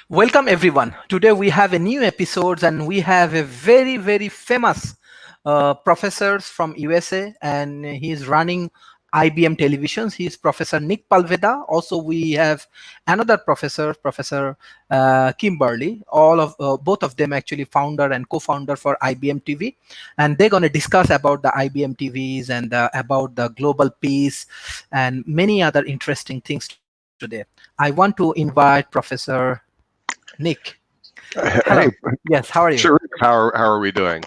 Welcome everyone. Today we have a new episode and we have a very famous professor from USA and he is running IBM televisions. He is Professor Nick Palveda. Also we have another professor, Professor Kimberly. Both of them actually founder and co-founder for IBM TV, and they're going to discuss about the IBM TVs and about the global peace and many other interesting things today. I want to invite Professor Nick. Hello. Hey, Yes, how are you? sure. How are we doing?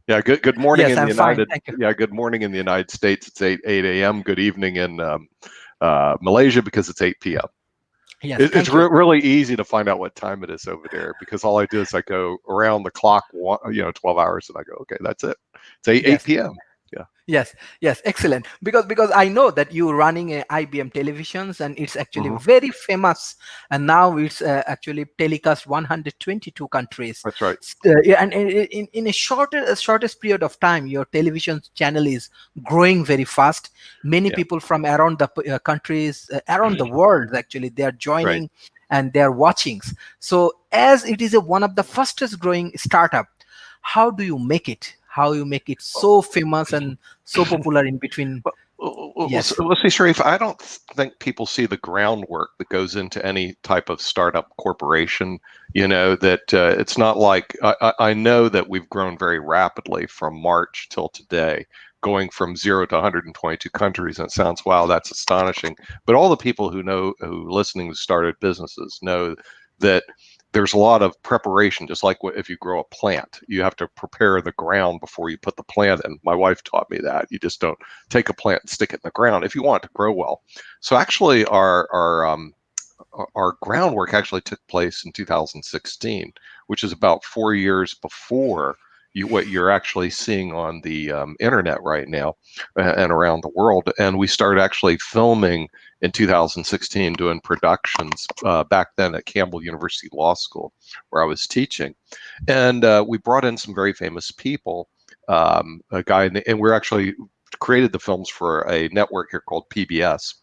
Yeah, good morning Yes, in the I'm fine. United. Thank you. Yeah, good morning in the United States. It's 8 a.m. Good evening in Malaysia because it's 8 p.m. Yes, It's thank you. really easy to find out what time it is over there because all I do is I go around the clock, 12 hours, and I go, okay, that's it. It's 8 Yes. p.m. Yeah, Yes, excellent. Because I know that you're running a IBM televisions and it's actually hmm very famous, and now it's actually telecast 122 countries. that's right. Yeah, and in a shortest period of time, your television channel is growing very fast. Many Yeah, people from around the countries, around the world, actually, they are right. joining and they are watching. So as it is one of the fastest growing startup, how do you make it? How you make it so famous and so popular in between? Yes. Well, see, Sharif, I don't think people see the groundwork that goes into any type of startup corporation. That it's not like I know that we've grown very rapidly from March till today, going from 0 to 122 countries. And it sounds, wow, that's astonishing. But all the people who listening to started businesses know that there's a lot of preparation, just like if you grow a plant, you have to prepare the ground before you put the plant in. My wife taught me that. You just don't take a plant and stick it in the ground if you want it to grow well. So actually, our groundwork actually took place in 2016, which is about 4 years before what you're actually seeing on the internet right now and around the world. And we started actually filming in 2016, doing productions back then at Campbell University Law School, where I was teaching. And we brought in some very famous people. A guy, and we're actually created the films for a network here called PBS.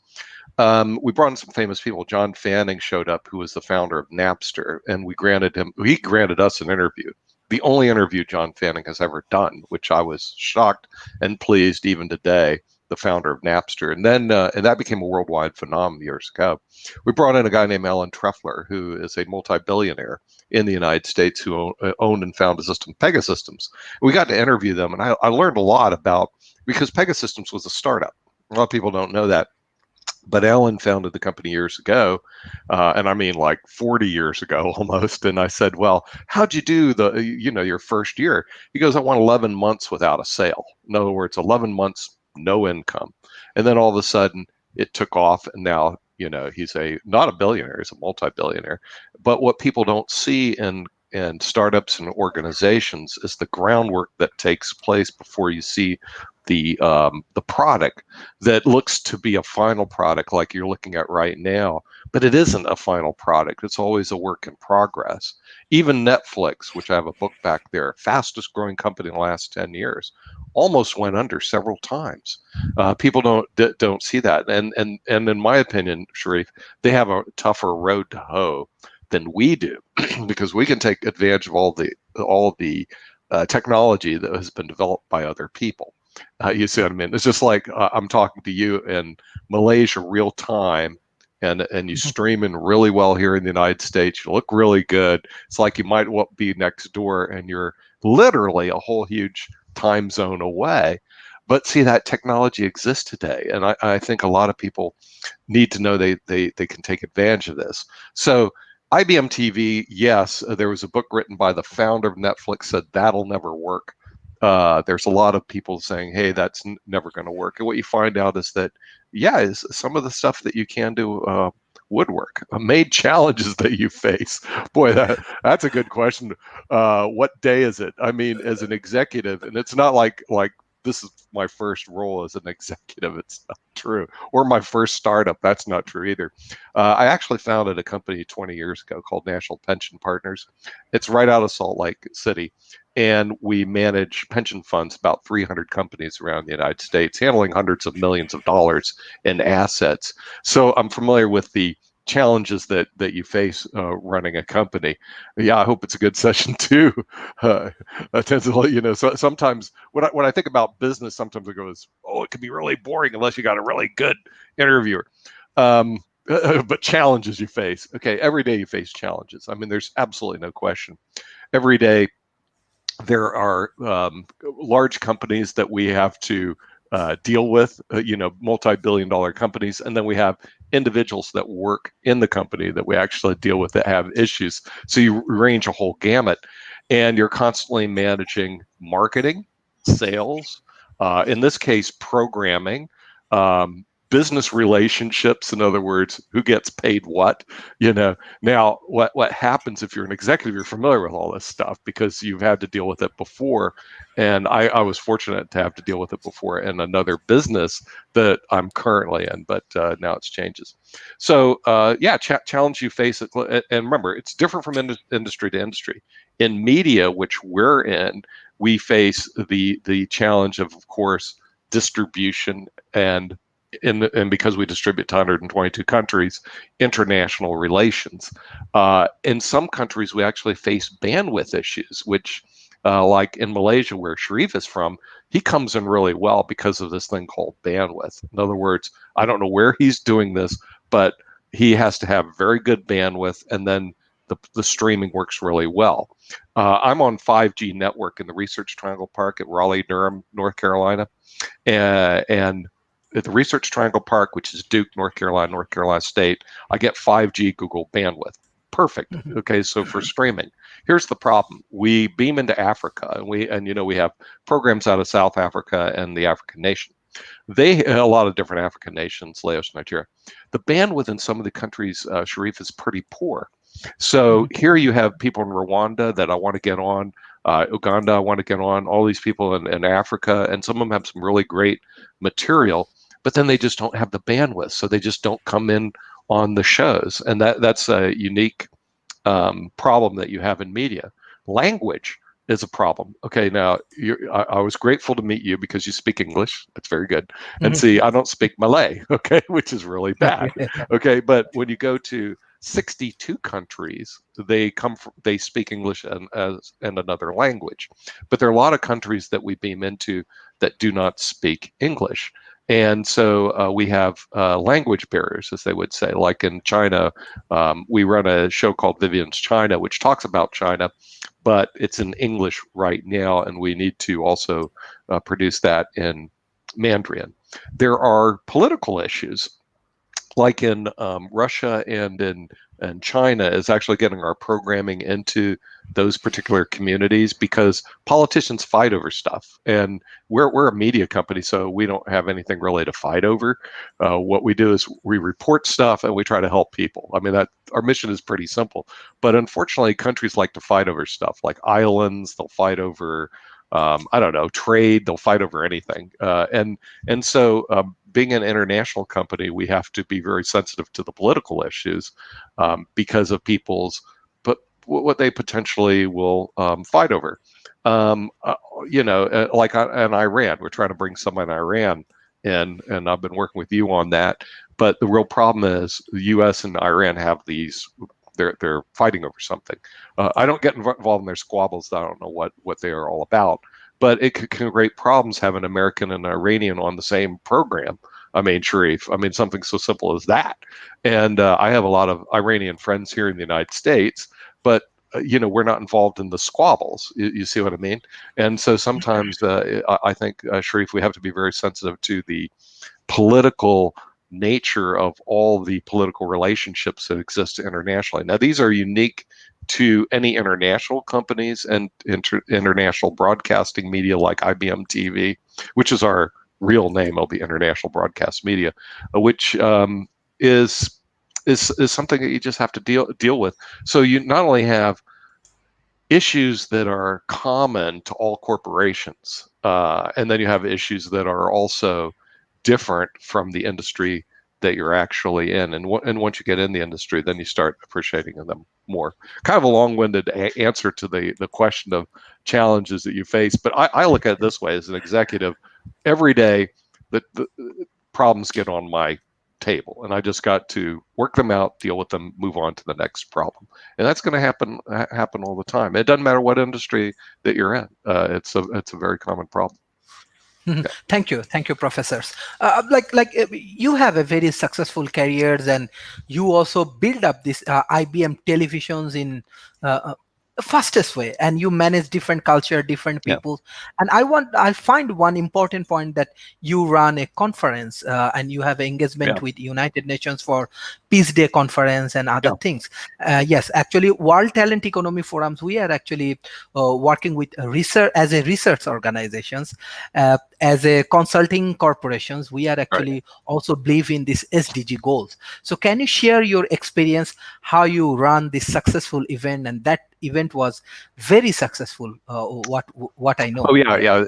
We brought in some famous people. John Fanning showed up, who was the founder of Napster, and he granted us an interview, the only interview John Fanning has ever done, which I was shocked and pleased even today, the founder of Napster. And then, and that became a worldwide phenomenon years ago. We brought in a guy named Alan Trefler, who is a multi-billionaire in the United States who owned and founded a system, Pegasystems. We got to interview them, and I learned a lot because Pegasystems was a startup. A lot of people don't know that. But Alan founded the company years ago, and I mean like 40 years ago almost. And I said, well, how'd you do your first year? He goes, I went 11 months without a sale. In other words, 11 months, no income. And then all of a sudden it took off. And now, he's not a billionaire, he's a multi-billionaire. But what people don't see in startups and organizations is the groundwork that takes place before you see the product that looks to be a final product like you're looking at right now, but it isn't a final product. It's always a work in progress. Even Netflix, which I have a book back there, fastest growing company in the last 10 years, almost went under several times. People don't see that, and in my opinion, Sharif, they have a tougher road to hoe than we do because we can take advantage of all the technology that has been developed by other people. You see what I mean? It's just like I'm talking to you in Malaysia real time, and you stream in really well here in the United States. You look really good. It's like you might be next door, and you're literally a whole huge time zone away. But see, that technology exists today, and I think a lot of people need to know they can take advantage of this. So IBM TV, yes, there was a book written by the founder of Netflix said that'll never work. There's a lot of people saying, hey, that's never going to work. And what you find out is that, yeah, is some of the stuff that you can do would work. Made challenges that you face. Boy, that's a good question. What day is it? I mean, as an executive, and it's not like this is my first role as an executive. It's not true. Or my first startup. That's not true either. I actually founded a company 20 years ago called National Pension Partners. It's right out of Salt Lake City. And we manage pension funds, about 300 companies around the United States, handling hundreds of millions of dollars in assets. So I'm familiar with the challenges that you face running a company. Yeah, I hope it's a good session too. I tend to let you know. So sometimes when I think about business, sometimes it goes, oh, it can be really boring unless you got a really good interviewer. But challenges you face. Okay, every day you face challenges. I mean, there's absolutely no question. Every day there are large companies that we have to deal with, multi-billion-dollar companies, and then we have individuals that work in the company that we actually deal with that have issues. So you range a whole gamut, and you're constantly managing marketing, sales, in this case, programming, business relationships. In other words, who gets paid what, Now, what happens if you're an executive? You're familiar with all this stuff because you've had to deal with it before. And I was fortunate to have to deal with it before in another business that I'm currently in, but now it's changes. So yeah, challenge you face it. And remember, it's different from industry to industry. In media, which we're in, we face the challenge of course, distribution and because we distribute to 122 countries, international relations. In some countries, we actually face bandwidth issues, which, like in Malaysia, where Sharif is from, he comes in really well because of this thing called bandwidth. In other words, I don't know where he's doing this, but he has to have very good bandwidth, and then the streaming works really well. I'm on 5G network in the Research Triangle Park at Raleigh-Durham, North Carolina, and at the Research Triangle Park, which is Duke, North Carolina State, I get 5G Google bandwidth. Perfect. Okay, so for streaming, here's the problem: we beam into Africa, and we have programs out of South Africa and the African nation. A lot of different African nations, Laos, Nigeria. The bandwidth in some of the countries, Sharif, is pretty poor. So here you have people in Rwanda that I want to get on, Uganda I want to get on, all these people in Africa, and some of them have some really great material, but then they just don't have the bandwidth, so they just don't come in on the shows, and that's a unique problem that you have in media. Language is a problem. Okay, now I was grateful to meet you because you speak English. That's very good. And see, I don't speak Malay, okay, which is really bad. Okay, but when you go to 62 countries, they speak English and another language. But there are a lot of countries that we beam into that do not speak English. And so we have language barriers, as they would say. Like in China, we run a show called Vivian's China, which talks about China, but it's in English right now, and we need to also produce that in Mandarin. There are political issues, like in Russia and in China, is actually getting our programming into those particular communities because politicians fight over stuff, and we're a media company, so we don't have anything really to fight over. What we do is we report stuff and we try to help people. I mean, that our mission is pretty simple, but unfortunately, countries like to fight over stuff, like islands. They'll fight over I don't know, trade. They'll fight over anything, and so being an international company, we have to be very sensitive to the political issues because of people's, but what they potentially will fight over. Like in Iran, we're trying to bring someone in Iran, and I've been working with you on that. But the real problem is the U.S. and Iran have these. They're fighting over something. I don't get involved in their squabbles. I don't know what they are all about. But it could create problems having an American and an Iranian on the same program. I mean, Sharif, something so simple as that. And I have a lot of Iranian friends here in the United States, but we're not involved in the squabbles. You see what I mean? And so sometimes I think, Sharif, we have to be very sensitive to the political nature of all the political relationships that exist internationally. Now, these are unique to any international companies and international broadcasting media like IMTV, which is our real name. It'll be International Broadcast Media, which is something that you just have to deal with. So you not only have issues that are common to all corporations, and then you have issues that are also different from the industry that you're actually in. And once you get in the industry, then you start appreciating them more. Kind of a long-winded answer to the question of challenges that you face. But I look at it this way: as an executive, every day the problems get on my table, and I just got to work them out, deal with them, move on to the next problem. And that's going to happen all the time. It doesn't matter what industry that you're in. It's a very common problem. Mhm. Yeah. Thank you, professors. You have a very successful careers, and you also build up this IBM televisions in uh, fastest way, and you manage different culture, different Yeah. people. And I find one important point that you run a conference, and you have Yeah. engagement with United Nations for Peace Day conference and other Yeah. things. Yes, actually, World Talent Economy Forums, we are actually working with research as a research organizations. As a consulting corporations, we are Right. actually also believe in this SDG goals. So can you share your experience, how you run this successful event? And that event was very successful, what I know. Oh yeah, Yeah.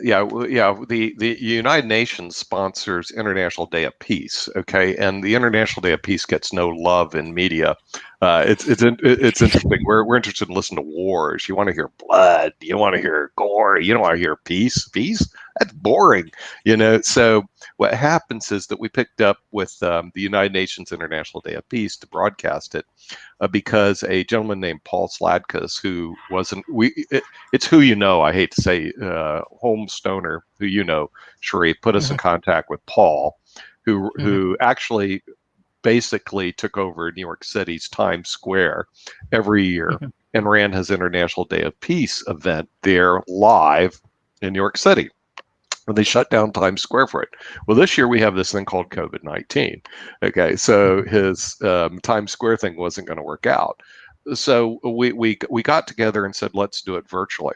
yeah. The United Nations sponsors International Day of Peace. Okay, and the International Day of Peace gets no love in media. It's interesting. We're interested in listening to wars. You want to hear blood. You want to hear gore. You don't want to hear peace. Peace. That's boring. So what happens is that we picked up with the United Nations International Day of Peace to broadcast it, because a gentleman named Paul Sladkus, who wasn't it's who you know. I hate to say, Holmes Stoner, who you know, Sharif, put us in Mhm, contact with Paul, who mhm, actually basically took over New York City's Times Square every year mhm, and ran his International Day of Peace event there live in New York City. And they shut down Times Square for it. Well, this year we have this thing called COVID-19. Okay, so mhm, his Times Square thing wasn't going to work out. So we got together and said, let's do it virtually.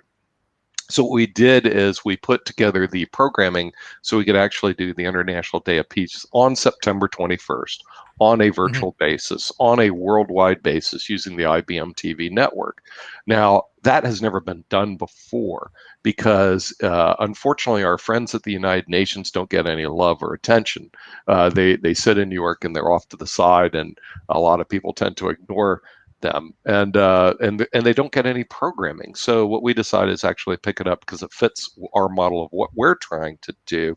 So what we did is we put together the programming so we could actually do the International Day of Peace on September 21st on a mhm, virtual basis, on a worldwide basis using the IBM TV network. Now, that has never been done before because unfortunately our friends at the United Nations don't get any love or attention. They sit in New York and they're off to the side, and a lot of people tend to ignore them, and they don't get any programming. So what we decided is actually pick it up because it fits our model of what we're trying to do,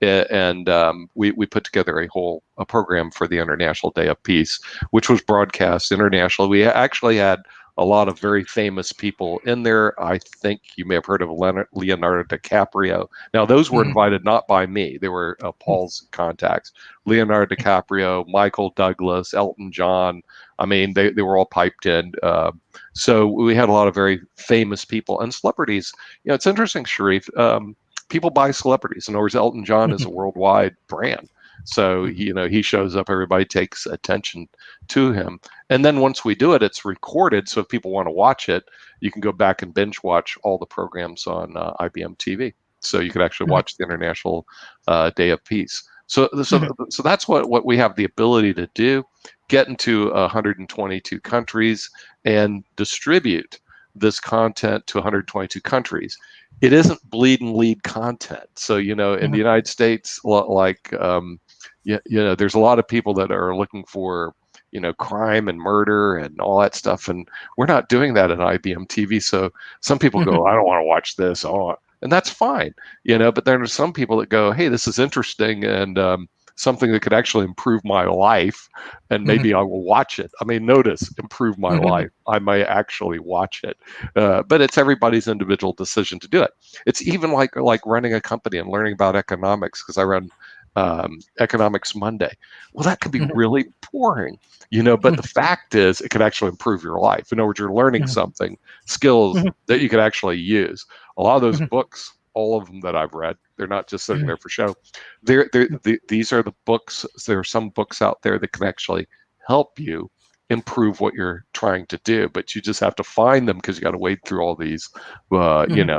and we put together a program for the International Day of Peace, which was broadcast internationally. We actually had a lot of very famous people in there. I think you may have heard of Leonardo DiCaprio. Now, those were mhm, invited not by me; they were Paul's contacts. Leonardo DiCaprio, Michael Douglas, Elton John. I mean, they were all piped in. So we had a lot of very famous people and celebrities. It's interesting, Sharif. People buy celebrities. In other words, Elton John is mhm, a worldwide brand. So mhm, he shows up, everybody takes attention to him. And then once we do it, it's recorded. So if people want to watch it, you can go back and binge watch all the programs on IBM TV. So you could actually mhm, watch the International Day of Peace. So, so, mhm, so that's what we have the ability to do: get into 122 countries and distribute this content to 122 countries. It isn't bleed and lead content. So, in the mhm, United States, like, there's a lot of people that are looking for, crime and murder and all that stuff. And we're not doing that at IBM TV. So some people mhm, go, I don't want to watch this. Oh, and that's fine, but there are some people that go, hey, this is interesting, and something that could actually improve my life, and mhm, maybe I will watch it. I mean, notice, improve my mhm, life. I may actually watch it, but it's everybody's individual decision to do it. It's even like running a company and learning about economics, because I run Economics Monday. Well, that could be mhm, really boring, but the fact is, it could actually improve your life. In other words, you're learning mhm, something, skills mhm, that you could actually use. A lot of those mhm, books, all of them that I've read, they're not just sitting mhm, there for show. These are the books. There are some books out there that can actually help you improve what you're trying to do, but you just have to find them, because you got to wade through all these, mhm,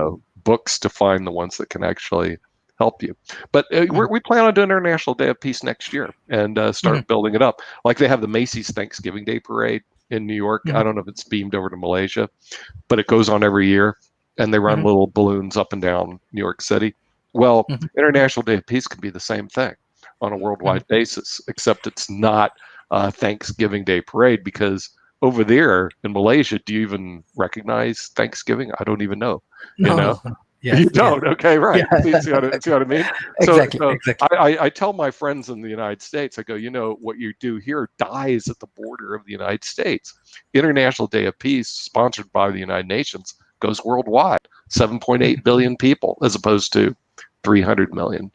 books to find the ones that can actually help you. But mhm, we plan on doing International Day of Peace next year, and mhm, start building it up. Like they have the Macy's Thanksgiving Day Parade in New York. I mhm, don't know if it's beamed over to Malaysia, but it goes on every year, and they run mhm, little balloons up and down New York City. Well, mhm, International Day of Peace can be the same thing on a mhm. worldwide basis, except it's not a Thanksgiving Day parade, because over there in Malaysia, do you even recognize Thanksgiving? I don't even know, you No, know. no. Yes. You Yeah. don't. Okay, right. Yeah. See what I mean? So, Exactly. so Exactly. I tell my friends in the United States, I go, what you do here dies at the border of the United States. International Day of Peace, sponsored by the United Nations, goes worldwide. 7.8 billion people, as opposed to 300 million.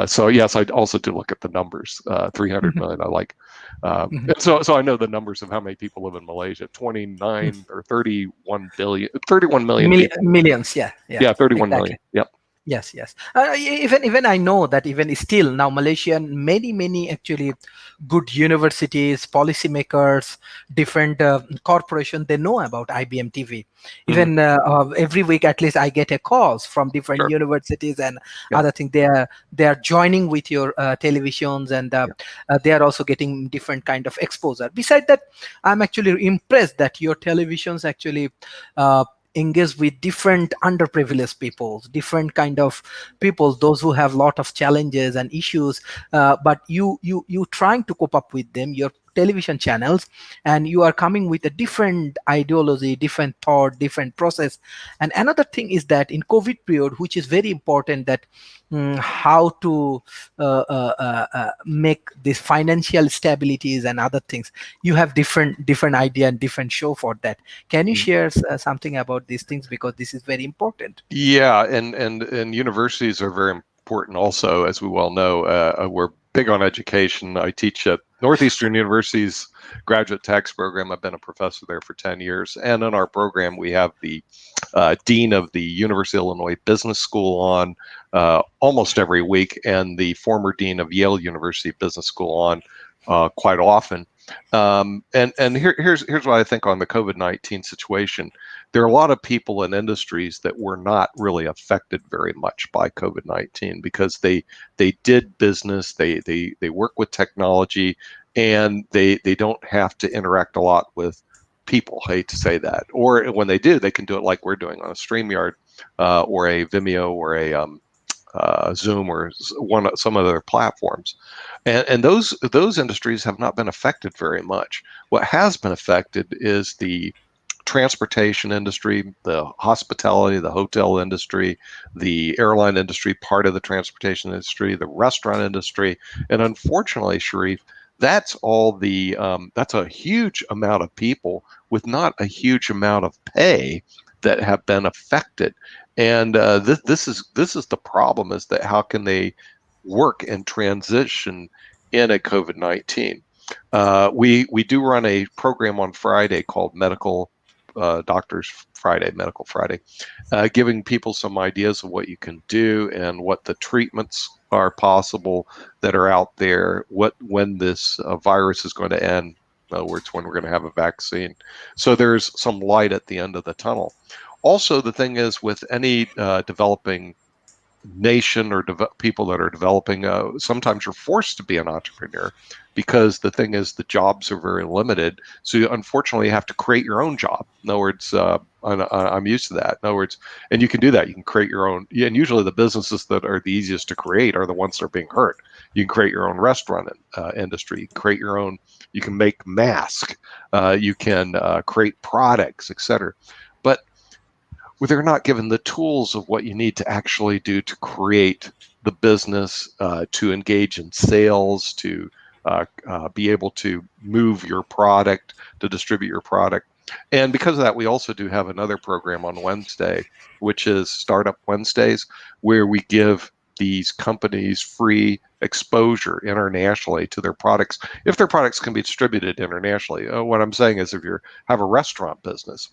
So yes, I also do look at the numbers. 300 million. I like. And so I know the numbers of how many people live in Malaysia. 29 or 31 billion, 31 million people. Millions. Yeah. Yeah. Yeah, 31 Exactly. million. Yep. Yes, yes. Even I know that even still now Malaysia and many actually good universities, policymakers, different corporations, they know about IBM TV. Hmm. Even every week at least I get a calls from different Sure. universities and Yep. other things. They are joining with your televisions, and Yeah. they are also getting different kind of exposure. Besides that, I'm actually impressed that your televisions actually uh, engage with different underprivileged peoples, different kind of people, those who have lot of challenges and issues, but you trying to cope up with them, your television channels, and you are coming with a different ideology, different thought, different process. And another thing is that in COVID period, which is very important, that how to make this financial stabilities and other things, you have different idea and different show for that. Can you Mhm. share something about these things, because this is very important? Yeah, and universities are very important also, as we well know. We're big on education. I teach at Northeastern University's graduate tax program. I've been a professor there for 10 years. And in our program, we have the dean of the University of Illinois Business School on almost every week, and the former dean of Yale University Business School on quite often. And here's what I think on the COVID-19 situation. There are a lot of people in industries that were not really affected very much by COVID-19 because they did business, they work with technology, and they don't have to interact a lot with people. I hate to say that. Or when they do, they can do it like we're doing on a StreamYard or a Vimeo or a Zoom or some other platforms, and those industries have not been affected very much. What has been affected is the transportation industry, the hospitality, the hotel industry, the airline industry, part of the transportation industry, the restaurant industry, and unfortunately, Sharif, that's a huge amount of people with not a huge amount of pay that have been affected. And this is the problem: is that how can they work and transition in a COVID-19? We do run a program on Friday called Doctors Friday, Medical Friday, giving people some ideas of what you can do and what the treatments are possible that are out there. When this virus is going to end. In other words, when we're going to have a vaccine. So there's some light at the end of the tunnel. Also, the thing is with any developing nation or people that are developing, sometimes you're forced to be an entrepreneur because the thing is the jobs are very limited. So you unfortunately have to create your own job. In other words, I'm used to that. In other words, and you can do that. You can create your own. Yeah, and usually the businesses that are the easiest to create are the ones that are being hurt. You can create your own restaurant industry. You can create your own. You can make masks. You can create products, etc. But where they're not given the tools of what you need to actually do to create the business, to engage in sales, to be able to move your product, to distribute your product. And because of that, we also do have another program on Wednesday, which is Startup Wednesdays, where we give these companies free exposure internationally to their products if their products can be distributed internationally. What I'm saying is if you have a restaurant business,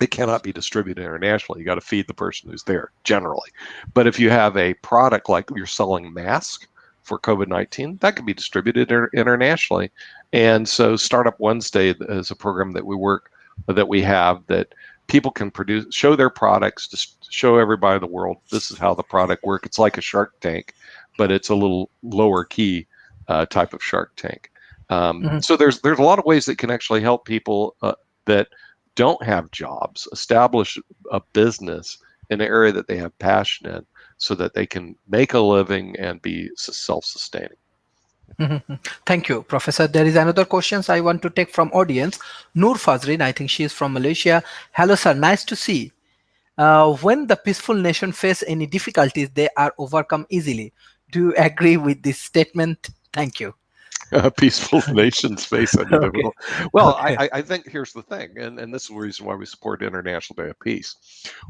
it cannot be distributed internationally. You got to feed the person who's there generally. But if you have a product like you're selling masks for COVID-19, that can be distributed internationally. And so Startup Wednesday is a program that we have that people can show their products, to show everybody in the world, this is how the product works. It's like a Shark Tank, but it's a little lower key type of Shark Tank. Mhm. So there's a lot of ways that can actually help people that don't have jobs establish a business in an area that they have passion in so that they can make a living and be self-sustaining. Mhm. Thank you, Professor. There is another questions I want to take from audience. Noor Fazrin, I think she is from Malaysia. Hello, sir. Nice to see. When the peaceful nation face any difficulties, they are overcome easily. Do you agree with this statement? Thank you. Peaceful nations face any Okay. difficult. Well, Okay. I think here's the thing, and this is the reason why we support International Day of Peace.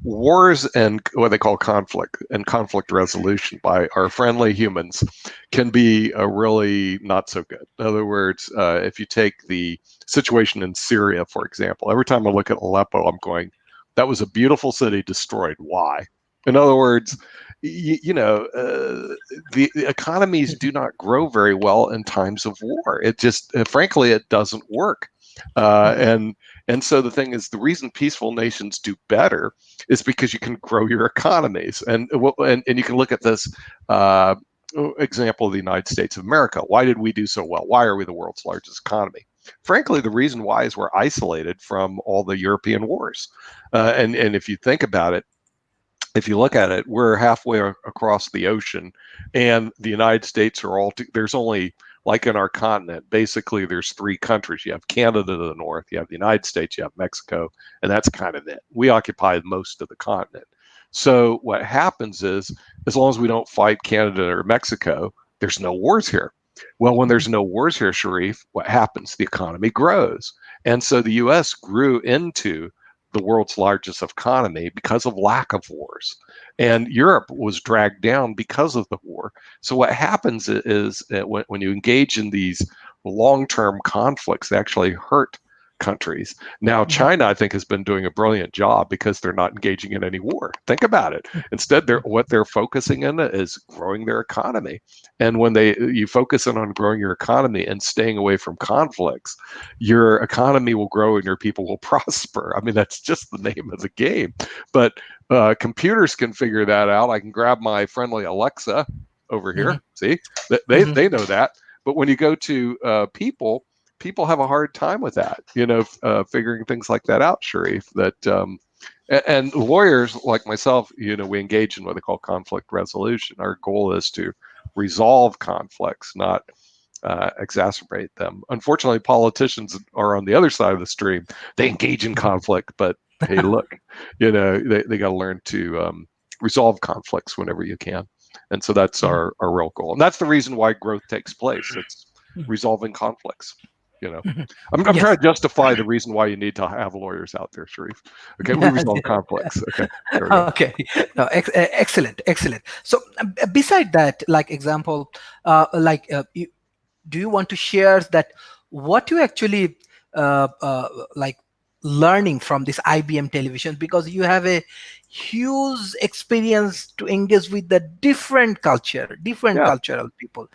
Wars and what they call conflict and conflict resolution by our friendly humans can be really not so good. In other words, if you take the situation in Syria, for example, every time I look at Aleppo, I'm going, that was a beautiful city destroyed. Why? In other words, the economies do not grow very well in times of war. It just, frankly, it doesn't work. Uh, Mhm. and and so the thing is, the reason peaceful nations do better is because you can grow your economies, and you can look at this uh, example of the United States of America. Why did we do so well? Why are we the world's largest economy? Frankly, the reason why is we're isolated from all the European wars, and if you think about it, if you look at it, we're halfway across the ocean, and the United States are there's only, like in our continent, basically there's three countries. You have Canada to the north, you have the United States, you have Mexico, and that's kind of it. We occupy most of the continent. So what happens is, as long as we don't fight Canada or Mexico, there's no wars here. Well, when there's no wars here, Sharif, what happens? The economy grows. And so the US grew into the world's largest economy because of lack of wars. And Europe was dragged down because of the war. So what happens is that when you engage in these long-term conflicts, they actually hurt countries. Now, Mhm. China, I think, has been doing a brilliant job because they're not engaging in any war. Think about it. Instead, what they're focusing in is growing their economy. And when you focus in on growing your economy and staying away from conflicts, your economy will grow and your people will prosper. I mean, that's just the name of the game. But computers can figure that out. I can grab my friendly Alexa over Mhm. here. See, Mhm. they know that. But when you go to people have a hard time with that. Figuring things like that out, Sharif. And lawyers like myself, we engage in what they call conflict resolution. Our goal is to resolve conflicts, not exacerbate them. Unfortunately, politicians are on the other side of the stream. They engage in conflict, but hey, look, they got to learn to resolve conflicts whenever you can. And so that's Mhm. our real goal. And that's the reason why growth takes place. It's resolving conflicts. You know, Mhm. I'm trying Yes. to justify the reason why you need to have lawyers out there, Sharif. Okay, we resolve conflicts. Okay, there we go. Okay. No, excellent, excellent. So, beside that, like example, do you want to share that what you actually like learning from this IBM television, because you have a huge experience to engage with the different culture, different Yeah, cultural people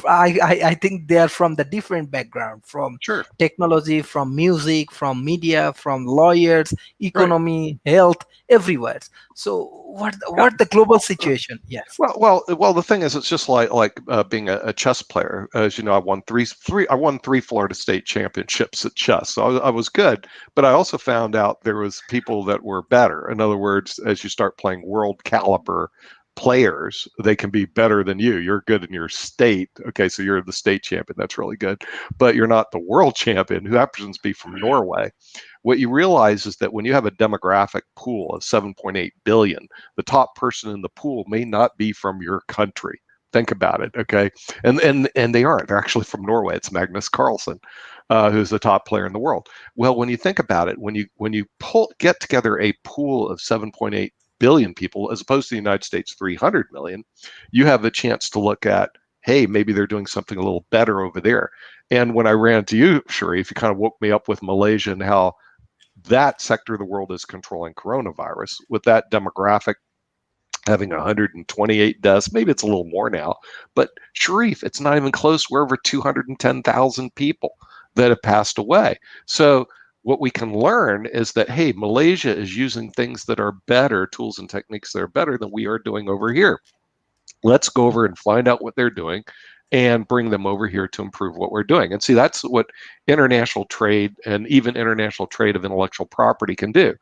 I think they are from the different background, from sure. technology, from music, from media, from lawyers, Right. economy, health, everywhere. So Yeah. what the global situation? Yes. Well. The thing is, it's just like being a chess player. As you know, I won three Florida State championships at chess, so I was good. But I also found out there was people that were better. In other words, as you start playing world caliber players, they can be better than you. You're good in your state. Okay, so you're the state champion. That's really good, but you're not the world champion, who happens to be from Norway. What you realize is that when you have a demographic pool of 7.8 billion, the top person in the pool may not be from your country. Think about it, okay? And they aren't. They're actually from Norway. It's Magnus Carlsen, who's the top player in the world. Well, when you think about it, when you get together a pool of 7.8 billion people, as opposed to the United States 300 million, you have the chance to look at, hey, maybe they're doing something a little better over there. And when I ran into you, Sharif, you kind of woke me up with Malaysia and how that sector of the world is controlling coronavirus with that demographic having 128 deaths. Maybe it's a little more now, but Sharif, it's not even close. We're over 210,000 people that have passed away. So what we can learn is that, hey, Malaysia is using things that are better, tools and techniques that are better than we are doing over here. Let's go over and find out what they're doing and bring them over here to improve what we're doing. And see, that's what international trade and even international trade of intellectual property can do.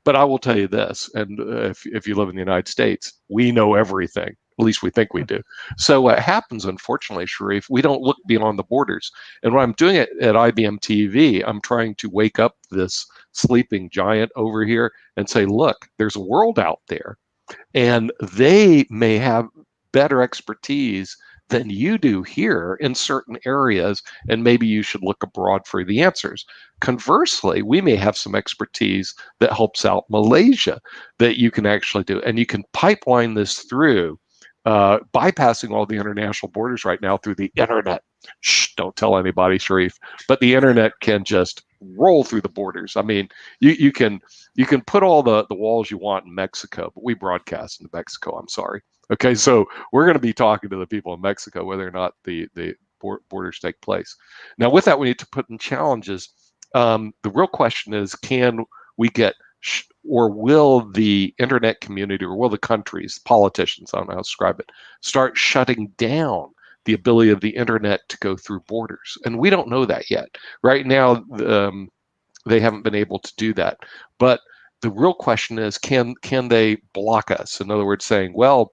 But I will tell you this, and if you live in the United States, we know everything. At least we think we do. So what happens, unfortunately, Sharif, we don't look beyond the borders. And when I'm doing it at IBM TV, I'm trying to wake up this sleeping giant over here and say, look, there's a world out there, and they may have better expertise than you do here in certain areas, and maybe you should look abroad for the answers. Conversely, we may have some expertise that helps out Malaysia that you can actually do, and you can pipeline this through, bypassing all the international borders right now through the internet. Shh, don't tell anybody, Sharif, but the internet can just roll through the borders. I mean, you can put all the walls you want in Mexico, but we broadcast in Mexico. I'm sorry. Okay, so we're going to be talking to the people in Mexico whether or not the borders take place. Now, with that, we need to put in challenges. The real question is, can we get, or will the internet community, or will the countries, politicians, I don't know how to describe it, start shutting down the ability of the internet to go through borders? And we don't know that yet. Right now, they haven't been able to do that. But the real question is, can they block us? In other words, saying, well,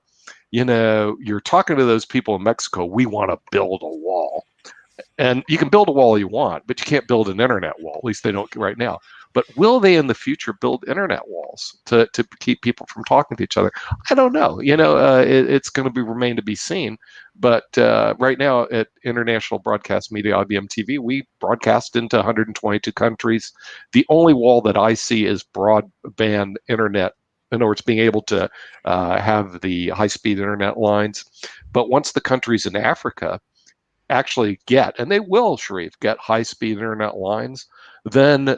you're talking to those people in Mexico, we want to build a wall. And you can build a wall you want, but you can't build an internet wall. At least they don't right now. But will they in the future build internet walls to keep people from talking to each other? I don't know. It's going to remain to be seen. But right now at International Broadcast Media, IBM TV, we broadcast into 122 countries. The only wall that I see is broadband internet. In other words, being able to have the high-speed internet lines. But once the countries in Africa actually get, and they will, Sharif, get high-speed internet lines, then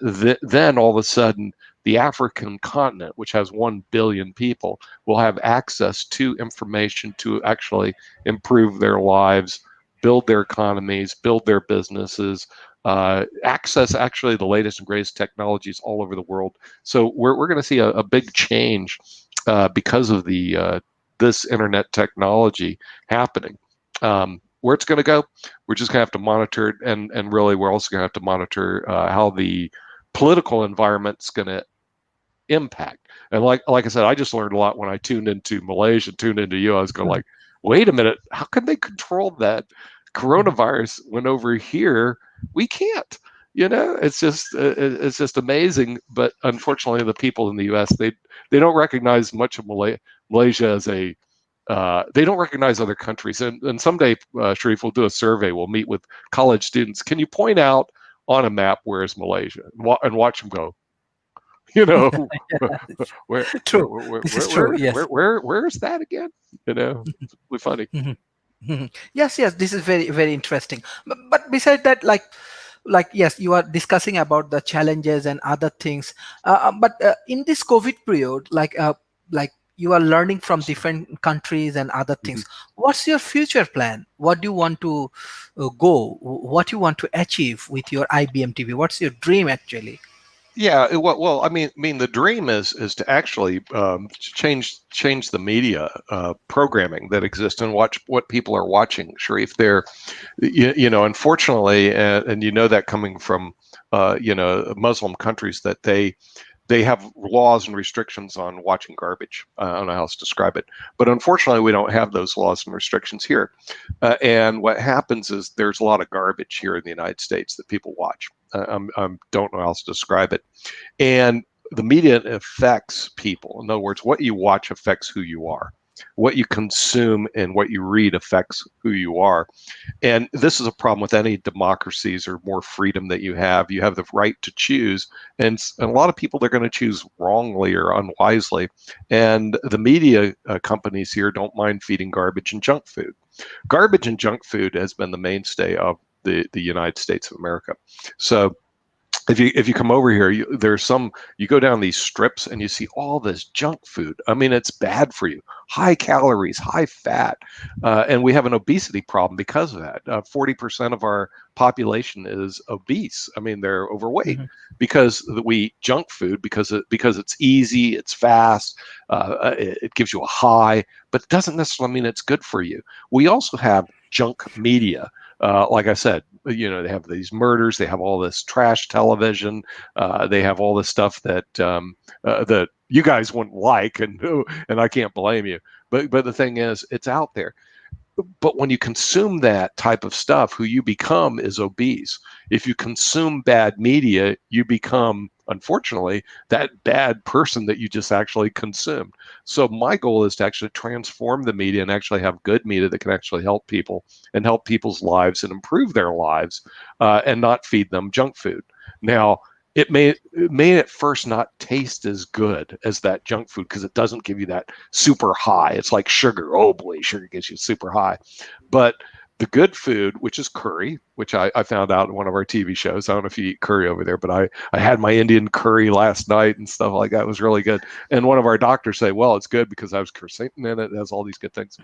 all of a sudden the African continent, which has 1 billion people, will have access to information to actually improve their lives, build their economies, build their businesses, access actually the latest and greatest technologies all over the world. So we're going to see a big change because of this internet technology happening. Where it's going to go, we're just going to have to monitor it, and really we're also going to have to monitor how the political environment's going to impact. And like I said, I just learned a lot when I tuned into Malaysia, tuned into you. I was going like, wait a minute, how can they control that coronavirus when over here we can't? It's just amazing. But unfortunately, the people in the U.S. they don't recognize much of Malaysia as a they don't recognize other countries. And someday, Sharif, we'll do a survey. We'll meet with college students. Can you point out on a map where is Malaysia, and watch them go? where True. where This is true. Yes. where is that again? It's really funny. Yes, this is very, very interesting. But besides that, yes, you are discussing about the challenges and other things. But in this COVID period, like you are learning from different countries and other things. What's your future plan? What do you want to go? What you want to achieve with your IBM TV? What's your dream actually? Yeah, well, I mean, the dream is to actually change the media programming that exists and watch what people are watching. Sharif, they're, unfortunately, and that coming from Muslim countries, that they have laws and restrictions on watching garbage. I don't know how else to describe it, but unfortunately, we don't have those laws and restrictions here. And what happens is there's a lot of garbage here in the United States that people watch. I don't know how else to describe it. And the media affects people. In other words, what you watch affects who you are. What you consume and what you read affects who you are. And this is a problem with any democracies or more freedom that you have. You have the right to choose. And a lot of people, they're going to choose wrongly or unwisely. And the media companies here don't mind feeding garbage and junk food. Garbage and junk food has been the mainstay of the United States of America. So if you come over here, you go down these strips and you see all this junk food. I mean, it's bad for you. High calories, high fat, and we have an obesity problem because of that. 40% of our population is obese. I mean, they're overweight because we eat junk food because it's easy, it's fast, it gives you a high, but it doesn't necessarily mean it's good for you. We also have junk media. Like I said, they have these murders, they have all this trash television, they have all this stuff that that you guys wouldn't like, and I can't blame you. But the thing is, it's out there. But when you consume that type of stuff, who you become is obese. If you consume bad media, you become, unfortunately, that bad person that you just actually consumed. So my goal is to actually transform the media and actually have good media that can actually help people and help people's lives and improve their lives, and not feed them junk food. Now, it may at first not taste as good as that junk food because it doesn't give you that super high. It's like sugar. Oh boy, sugar gives you super high. But the good food, which is curry, which I found out in one of our TV shows. I don't know if you eat curry over there, but I had my Indian curry last night and stuff like that. It was really good. And one of our doctors say, well, it's good because I was quercetin in it. It has all these good things.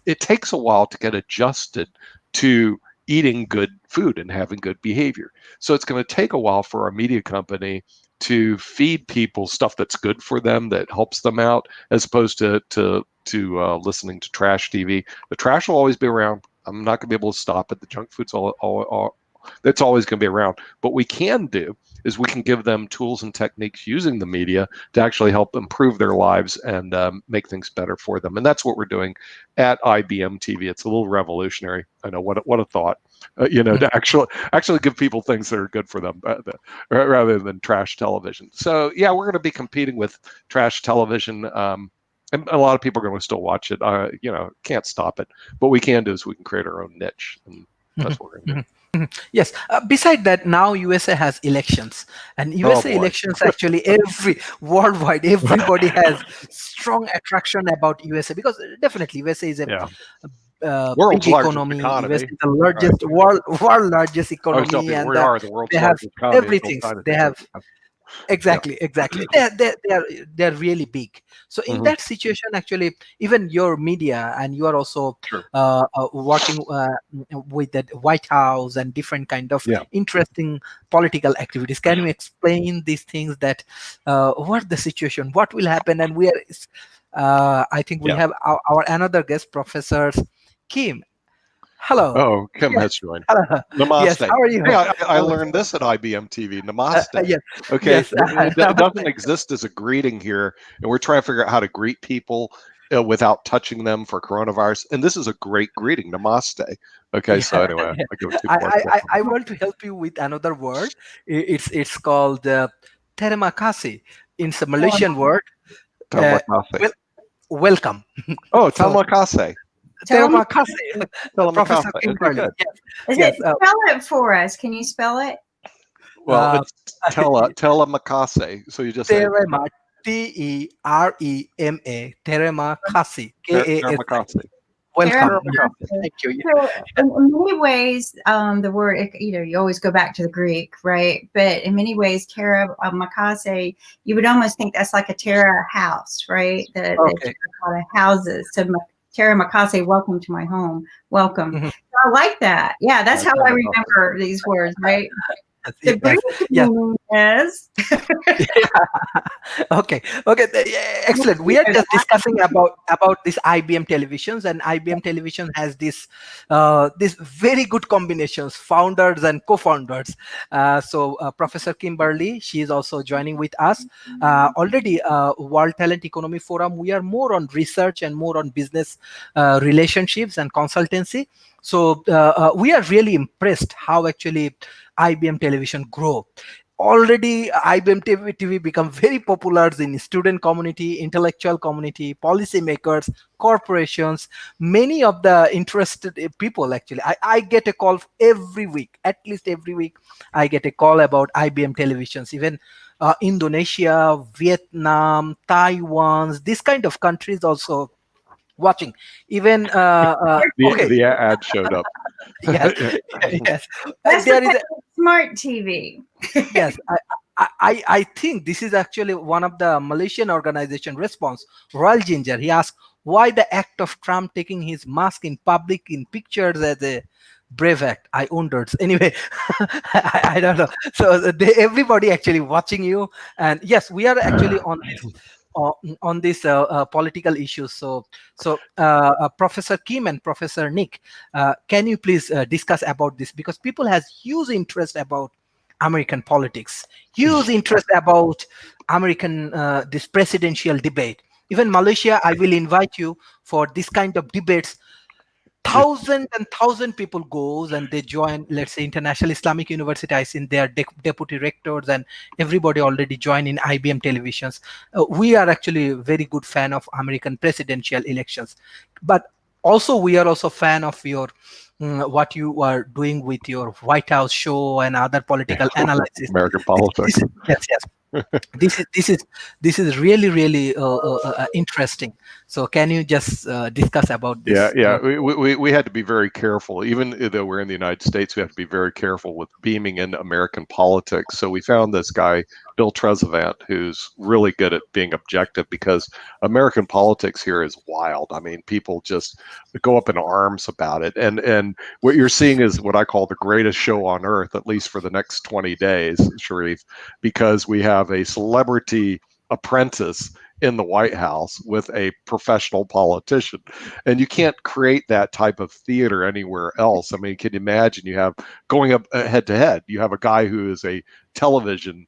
It takes a while to get adjusted to eating good food and having good behavior. So it's going to take a while for our media company to feed people stuff that's good for them, that helps them out, as opposed to listening to trash TV. The trash will always be around. I'm not going to be able to stop it. The junk food's all that's always going to be around. But we can do is we can give them tools and techniques using the media to actually help improve their lives and make things better for them. And that's what we're doing at IBM TV. It's a little revolutionary. I know, what a thought, to actually give people things that are good for them, rather than trash television. So yeah, we're going to be competing with trash television. And a lot of people are going to still watch it. Can't stop it. What we can do is we can create our own niche, and that's what we're going to do. Yes. Beside that, now USA has elections, and Oh USA boy. elections actually worldwide, everybody has strong attraction about USA because definitely USA is a Yeah. big World's largest economy. USA economy. is the Right. largest world largest I was telling economy, people and we are the world's they have largest economy until everything. China They takes over. have Yeah. exactly they're really big. So in Hmm. that situation, actually, even your media, and you are also Sure. working with the White House and different kind of Yeah. interesting political activities. Can you explain these things, that what the situation, what will happen, and we are I think we Yeah. have our another guest, Professor Kim. Hello. Oh, Kim Yes. has joined. Hello. Yes, Namaste. how are you? Hey, I learned this at IBM TV. Namaste. Yes, Okay, yes. it doesn't exist as a greeting here, and we're trying to figure out how to greet people without touching them for coronavirus. And this is a great greeting, Namaste. Okay, so Yeah, anyway, yeah. I give it 2 points. I want to help you with another word. It's called terima kasih. It's a Malaysian word. Terima Uh, kasih. well, welcome. Oh, So terima kasih. Tell me, terima kasih, Terima Professor kasih. Okay, Kimberly. good. Yes, is yes. it, spell it for us. Can you spell it? Well, Uh, it's telemakase. So you just say terema, Terema, terema kasih, Kasih. termakase. Welcome. Termakase. Thank you. So in many ways, the word, you always go back to the Greek, right? But in many ways, terra makase, you would almost think that's like a terra house, right? The Okay. terracotta houses. So terra makase, welcome to my home. Welcome. Mhm. So I like that. Yeah, that's how I termakase. remember these words, right? The Yes. Greek Yes. meaning is Okay. Yeah, excellent. We are just discussing about these IBM televisions, and IBM television has this very good combinations, founders and co-founders. So Professor Kimberly, she is also joining with us. Already World Talent Economy Forum, we are more on research and more on business relationships and consultancy. So we are really impressed how actually IBM television grow. Already IBM TV become very popular in student community, intellectual community, policymakers, corporations, many of the interested people. Actually, I get a call every week, at least every week I get a call about IBM televisions. Even Indonesia, Vietnam, Taiwan, this kind of countries also watching. Even okay. The ad showed up. Yes. Yes. that's There what is they call smart TV. yes. I think this is actually one of the Malaysian organization response. Royal Ginger, he asked why the act of Trump taking his mask in public in pictures as a brave act. I wondered. Anyway, I don't know. So everybody actually watching you, and yes, we are actually on this political issues. So Professor Kim and Professor Nick, can you please discuss about this, because people has huge interest about American politics, huge interest about American this presidential debate. Even Malaysia, I will invite you for this kind of debates. Thousand and thousand people goes and they join, let's say, International Islamic University. I seen their deputy rectors and everybody already join in IBM televisions. We are actually a very good fan of American presidential elections, but also we are also fan of your what you are doing with your White House show and other political analysis. American politics. Yes, yes, this is really really interesting. So can you just discuss about Yeah, this? yeah. We had to be very careful, even though we're in the United States. We have to be very careful with beaming into American politics. So we found this guy, Bill Trezevant, who's really good at being objective, because American politics here is wild. I mean, people just go up in arms about it, and what you're seeing is what I call the greatest show on earth, at least for the next 20 days, Sharif, because we have a celebrity apprentice in the White House with a professional politician. And you can't create that type of theater anywhere else. I mean, can you imagine you have going up head to head? You have a guy who is a television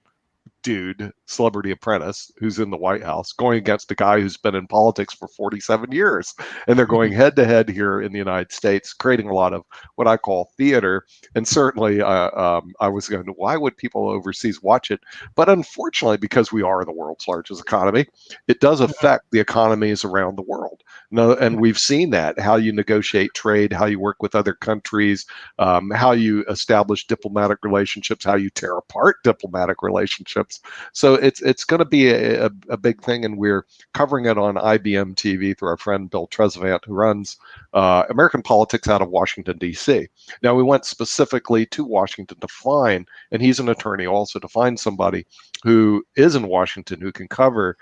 dude, celebrity apprentice, who's in the White House, going against a guy who's been in politics for 47 years. And they're going head to head here in the United States, creating a lot of what I call theater. And certainly, I was going, why would people overseas watch it? But unfortunately, because we are the world's largest economy, it does affect the economies around the world. No, and we've seen that, how you negotiate trade, how you work with other countries, how you establish diplomatic relationships, how you tear apart diplomatic relationships. So it's going to be a big thing, and we're covering it on IBM TV through our friend Bill Trezevant, who runs American politics out of Washington, D.C. Now, we went specifically to Washington to find, and he's an attorney also, to find somebody who is in Washington who can cover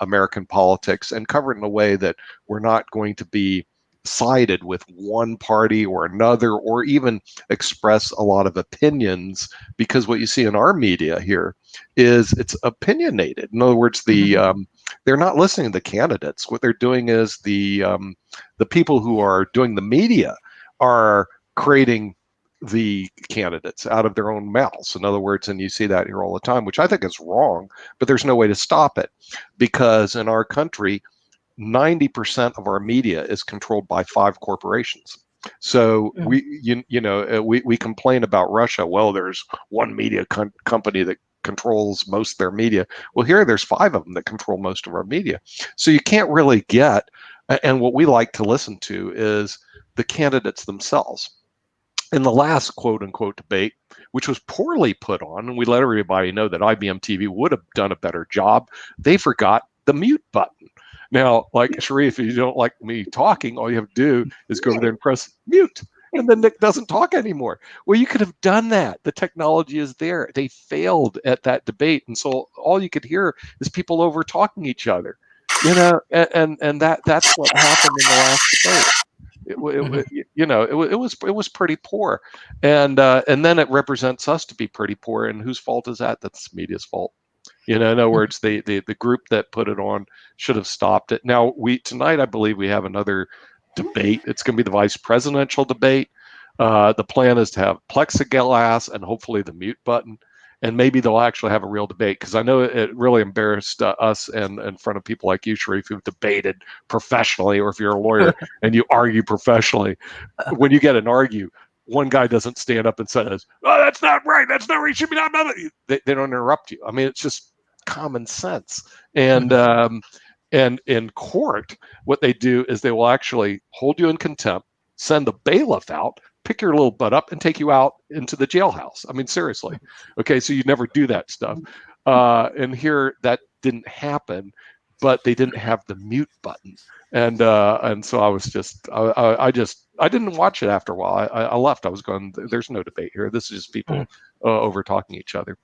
American politics and cover it in a way that we're not going to be sided with one party or another, or even express a lot of opinions, because what you see in our media here is it's opinionated. In other words, they're not listening to the candidates. What they're doing is the people who are doing the media are creating the candidates out of their own mouths. In other words, and you see that here all the time, which I think is wrong, but there's no way to stop it, because in our country, 90% of our media is controlled by 5 corporations. So we complain about Russia. Well, there's one media company that controls most of their media. Well, here there's 5 of them that control most of our media. So you can't really get, and what we like to listen to is the candidates themselves. In the last quote unquote debate, which was poorly put on, and we let everybody know that IBM TV would have done a better job, they forgot the mute button. Now, like Sharif, if you don't like me talking, all you have to do is go over there and press mute, and then Nick doesn't talk anymore. Well, you could have done that. The technology is there. They failed at that debate, and so all you could hear is people over talking each other. And that's what happened in the last debate. It was pretty poor, and then it represents us to be pretty poor. And whose fault is that? That's media's fault. In other words, the group that put it on should have stopped it. Now, tonight, I believe we have another debate. It's going to be the vice presidential debate. The plan is to have plexiglass and hopefully the mute button, and maybe they'll actually have a real debate, because I know it really embarrassed us and in front of people like you, Sharif, who've debated professionally, or if you're a lawyer and you argue professionally, when you get an argue, one guy doesn't stand up and says, "Oh, that's not right. That's not right. Should be not." They don't interrupt you. I mean, it's just common sense. And and in court, what they do is they will actually hold you in contempt, send the bailiff out, pick your little butt up, and take you out into the jailhouse. I mean, seriously. Okay, so you never do that stuff. And here that didn't happen, but they didn't have the mute button. And so I was just, I didn't watch it after a while. I left. I was going, there's no debate here. This is just people over talking each other.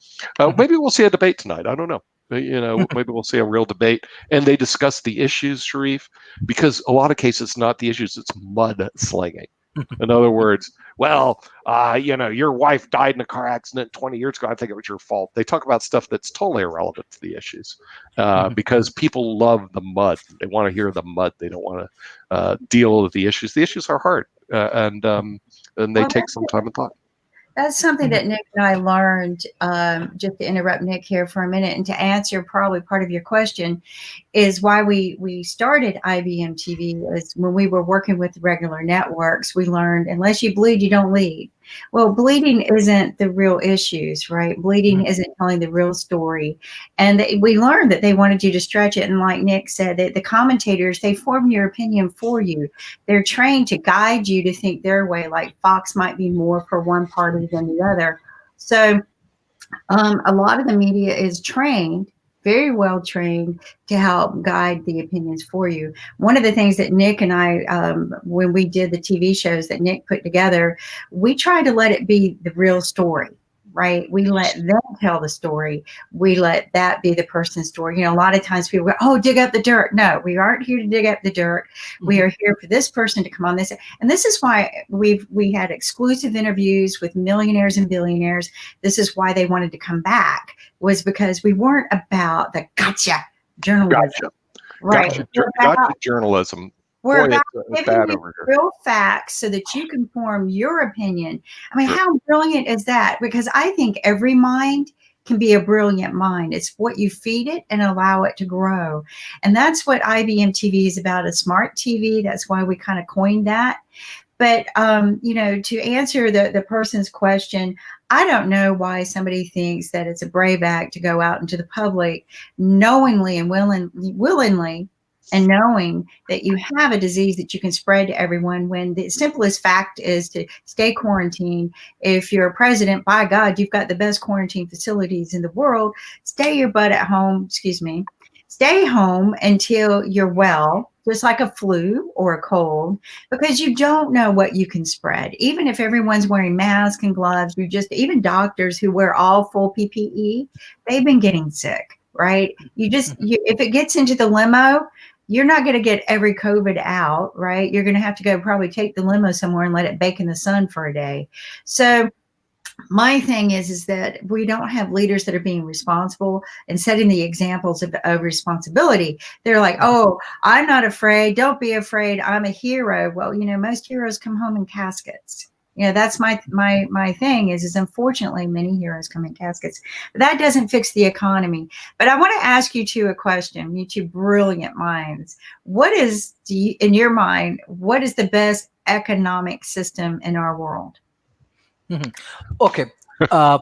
Maybe we'll see a debate tonight. I don't know. Maybe we'll see a real debate. And they discuss the issues, Sharif, because a lot of cases, it's not the issues, it's mud slinging. In other words, well, your wife died in a car accident 20 years ago. I think it was your fault. They talk about stuff that's totally irrelevant to the issues, because people love the mud. They want to hear the mud. They don't want to deal with the issues. The issues are hard, and they take some time and thought. That's something Mhm. that Nick and I learned. Just to interrupt Nick here for a minute, and to answer probably part of your question, is why we started IBM TV. Is when we were working with regular networks, we learned unless you bleed, you don't lead. Well, bleeding isn't the real issues, right? Bleeding Mhm. isn't telling the real story, and we learned that they wanted you to stretch it. And like Nick said, that the commentators, they form your opinion for you. They're trained to guide you to think their way. Like Fox might be more for one party than the other. So a lot of the media is trained, very well trained, to help guide the opinions for you. One of the things that Nick and I, when we did the TV shows that Nick put together, we tried to let it be the real story. Right, we let them tell the story. We let that be the person's story. You know, a lot of times people go, "Oh, dig up the dirt." No, we aren't here to dig up the dirt. We Mhm. are here for this person to come on this, and this is why we had exclusive interviews with millionaires and billionaires. This is why they wanted to come back, was because we weren't about the gotcha journalism, Gotcha. right? Gotcha. We're Gotcha about journalism. we're Boy, about it's giving bad you over here. real facts so that you can form your opinion. I mean, Sure. how brilliant is that? Because I think every mind can be a brilliant mind. It's what you feed it and allow it to grow. And that's what IBM TV is about, a smart TV. That's why we kind of coined that. But you know, to answer the person's question, I don't know why somebody thinks that it's a brave act to go out into the public knowingly and willingly, and knowing that you have a disease that you can spread to everyone, when the simplest fact is to stay quarantined. If you're a president, by God, you've got the best quarantine facilities in the world. Stay your butt at home. Excuse me. Stay home until you're well, just like a flu or a cold, because you don't know what you can spread. Even if everyone's wearing masks and gloves, you just, even doctors who wear all full PPE, they've been getting sick, right? If it gets into the limo, you're not going to get every COVID out, right? You're going to have to go probably take the limo somewhere and let it bake in the sun for a day. So my thing is that we don't have leaders that are being responsible and setting the examples of responsibility. They're like, "Oh, I'm not afraid. Don't be afraid. I'm a hero." Well, you know, most heroes come home in caskets. You know, that's my thing is unfortunately many heroes come in caskets. But that doesn't fix the economy. But I want to ask you two a question, you two brilliant minds. What is, in your mind, what is the best economic system in our world? Mhm. Okay. Uh,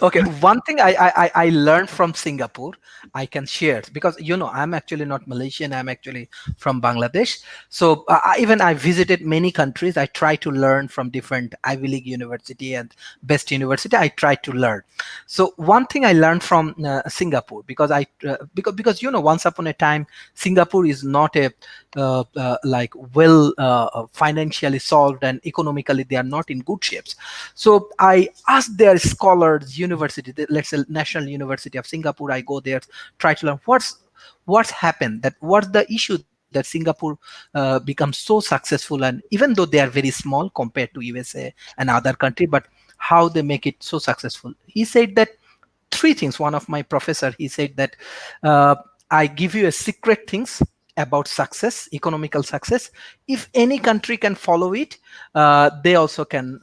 okay. One thing I learned from Singapore, I can share, because I'm actually not Malaysian. I'm actually from Bangladesh. So even I visited many countries. I try to learn from different Ivy League university and best university. I try to learn. So one thing I learned from Singapore, because because once upon a time Singapore is not a like well financially solved, and economically they are not in good shapes. So I asked their scholars, university, let's say National University of Singapore. I go there, try to learn what's happened, that what's the issue that Singapore becomes so successful, and even though they are very small compared to USA and other country, but how they make it so successful. He said that three things. One of my professor, he said that uh, I give you a secret things about success, economical success. If any country can follow it, they also can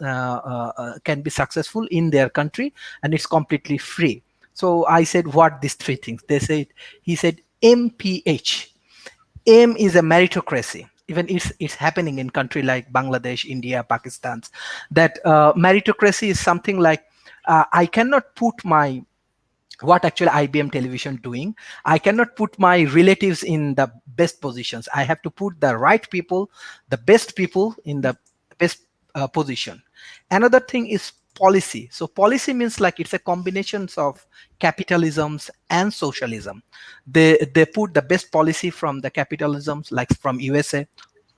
be successful in their country, and it's completely free. So I said, what these three things? They said, he said, MPH. M is a meritocracy. Even it's happening in country like Bangladesh, India, Pakistan. That meritocracy is something like, I cannot put my, what actually IBM television doing, I cannot put my relatives in the best positions. I have to put the right people, the best people in the best position. Another thing is policy. So policy means like it's a combinations of capitalisms and socialism. They put the best policy from the capitalisms, like from USA,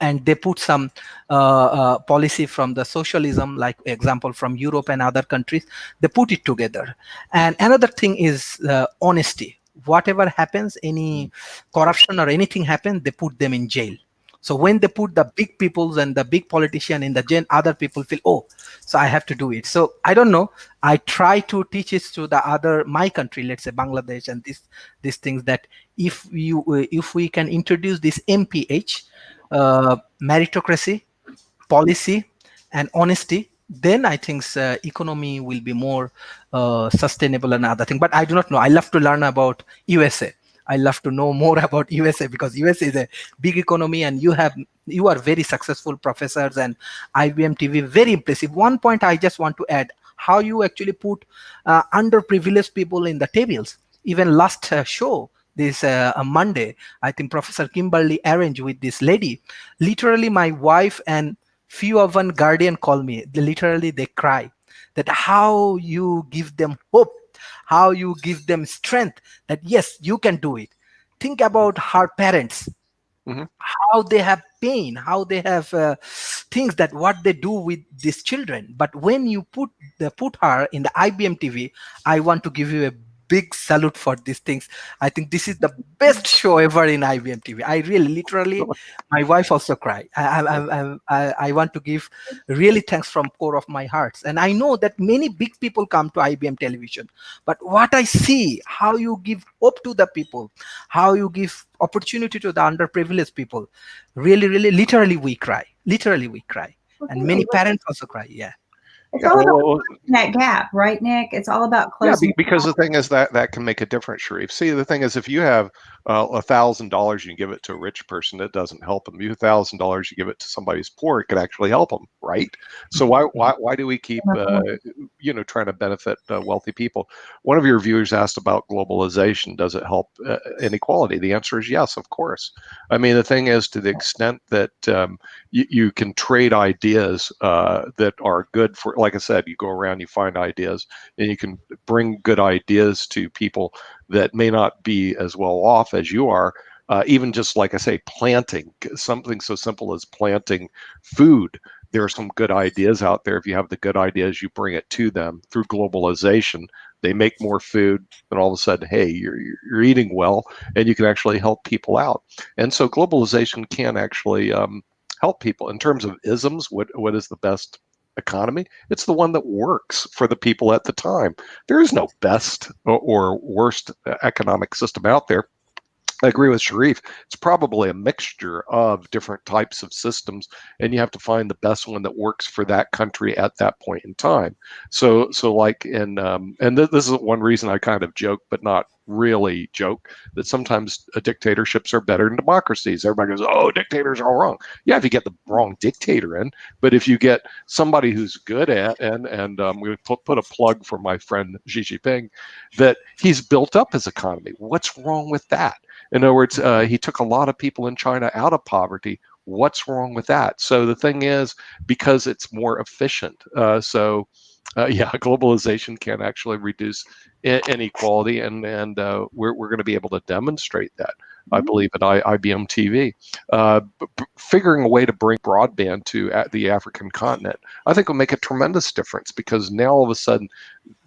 and they put some policy from the socialism, like example from Europe and other countries. They put it together. And another thing is honesty. Whatever happens, any corruption or anything happens, they put them in jail. So when they put the big peoples and the big politician in the jail, other people feel, oh, so I have to do it. So I don't know, I try to teach it to the other, my country, let's say Bangladesh, and these things, that if we can introduce this MPH, meritocracy, policy, and honesty, then I think economy will be more sustainable and other thing. But I do not know. I love to learn about USA. I love to know more about USA because USA is a big economy, and you are very successful professors, and IBM TV very impressive. One point I just want to add: how you actually put underprivileged people in the tables. Even last show, this Monday, I think Professor Kimberly arranged with this lady. Literally, my wife and few of one guardian call me. Literally, they cry that how you give them hope, how you give them strength that yes, you can do it. Think about her parents, Hmm. how they have pain, how they have things that what they do with these children. But when you put her in the IBM TV, I want to give you a big salute for these things. I think this is the best show ever in IBM TV. I really, literally, my wife also cry. I want to give really thanks from core of my hearts. And I know that many big people come to IBM television, but what I see, how you give hope to the people, how you give opportunity to the underprivileged people, really, really, literally we cry, and many parents also cry. Yeah. It's Yeah, all about well, closing that gap, right, Nick? It's all about yeah, closing. because the thing is that that can make a difference, Sharif. See, the thing is, if you have $1,000, you give it to a rich person, it doesn't help them. You $1,000, you give it to somebody who's poor, it could actually help them, right? So why do we keep trying to benefit wealthy people? One of your viewers asked about globalization. Does it help inequality? The answer is yes, of course. I mean, the thing is, to the extent that you can trade ideas that are good for, like I said, you go around, you find ideas, and you can bring good ideas to people that may not be as well off as you are. Even just like I say, planting something so simple as planting food. There are some good ideas out there. If you have the good ideas, you bring it to them through globalization. They make more food, and all of a sudden, hey, you're eating well, and you can actually help people out. And so globalization can actually help people in terms of isms. What is the best economy? It's the one that works for the people at the time. There is no best or worst economic system out there. I agree with Sharif. It's probably a mixture of different types of systems, and you have to find the best one that works for that country at that point in time. So like in this is one reason I kind of joke, but not really joke, that sometimes dictatorships are better than democracies. Everybody goes, "Oh, dictators are all wrong." Yeah, if you get the wrong dictator in, but if you get somebody who's good at, we put a plug for my friend Xi Jinping, that he's built up his economy. What's wrong with that? In other words, he took a lot of people in China out of poverty. What's wrong with that? So the thing is, because it's more efficient. Yeah, globalization can actually reduce inequality, and we're going to be able to demonstrate that, I believe, at IBM TV. Figuring a way to bring broadband to the African continent, I think will make a tremendous difference, because now all of a sudden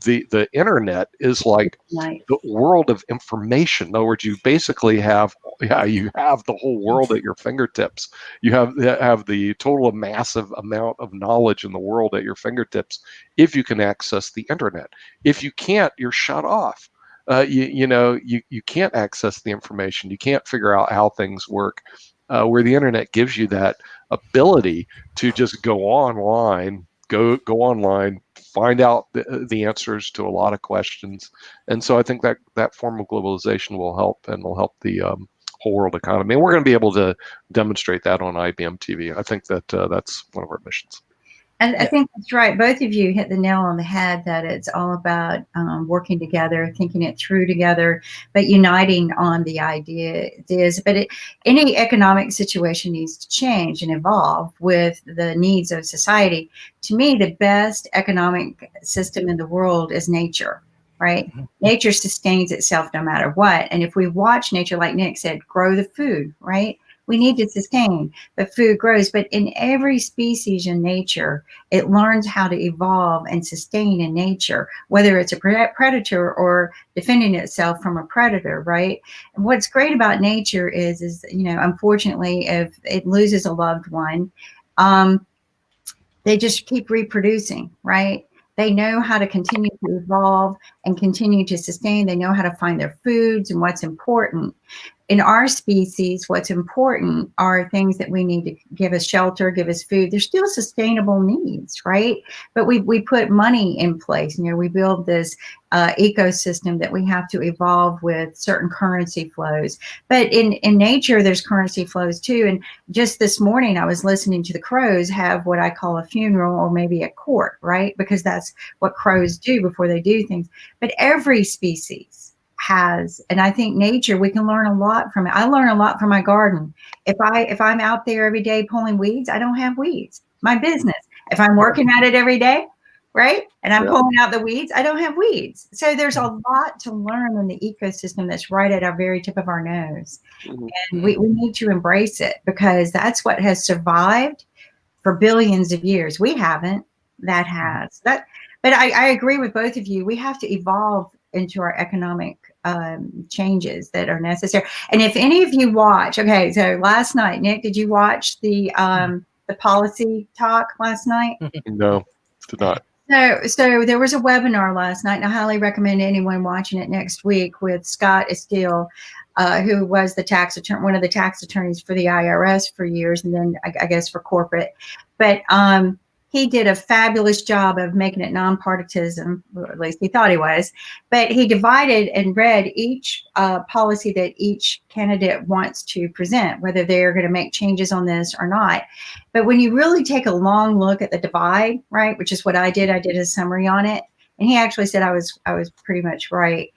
the internet is like Right. the world of information. In other words, you basically have, yeah, you have the whole world at your fingertips. You have the total massive amount of knowledge in the world at your fingertips if you can access the internet. If you can't, you're shut off. You can't access the information. You can't figure out how things work. Where the internet gives you that ability to just go online, find out the answers to a lot of questions. And so I think that form of globalization will help, and will help the whole world economy. And we're going to be able to demonstrate that on IBM TV. I think that that's one of our missions. I think that's right. Both of you hit the nail on the head, that it's all about working together, thinking it through together, but uniting on the ideas. But any economic situation needs to change and evolve with the needs of society. To me, the best economic system in the world is nature, right? Nature sustains itself no matter what. And if we watch nature, like Nick said, grow the food, right? We need to sustain, but food grows. But in every species in nature, it learns how to evolve and sustain in nature, whether it's a predator or defending itself from a predator, right? And what's great about nature is unfortunately, if it loses a loved one, they just keep reproducing, right? They know how to continue to evolve and continue to sustain. They know how to find their foods and what's important. in our species, what's important are things that we need to give us shelter, give us food. They're still sustainable needs, right? But we put money in place. We build this ecosystem that we have to evolve with certain currency flows. But in nature, there's currency flows too. And just this morning, I was listening to the crows have what I call a funeral or maybe a court, right? Because that's what crows do before they do things. But every species has, and I think nature, we can learn a lot from it. I learn a lot from my garden. If I'm out there every day pulling weeds, I don't have weeds. My business. If I'm working at it every day, right, and I'm pulling out the weeds, I don't have weeds. So there's a lot to learn in the ecosystem that's right at our very tip of our nose. And we need to embrace it, because that's what has survived for billions of years. We haven't. That has. But I agree with both of you. We have to evolve into our economic changes that are necessary. And if any of you watch, okay, so last night, Nick, did you watch the policy talk last night? No, did not. So there was a webinar last night, and I highly recommend anyone watching it next week, with Scott Estill, who was the one of the tax attorneys for the IRS for years, and then I guess for corporate. But he did a fabulous job of making it nonpartisan, or at least he thought he was. But he divided and read each policy that each candidate wants to present, whether they're going to make changes on this or not. But when you really take a long look at the divide, right, which is what I did a summary on it. And he actually said I was pretty much right.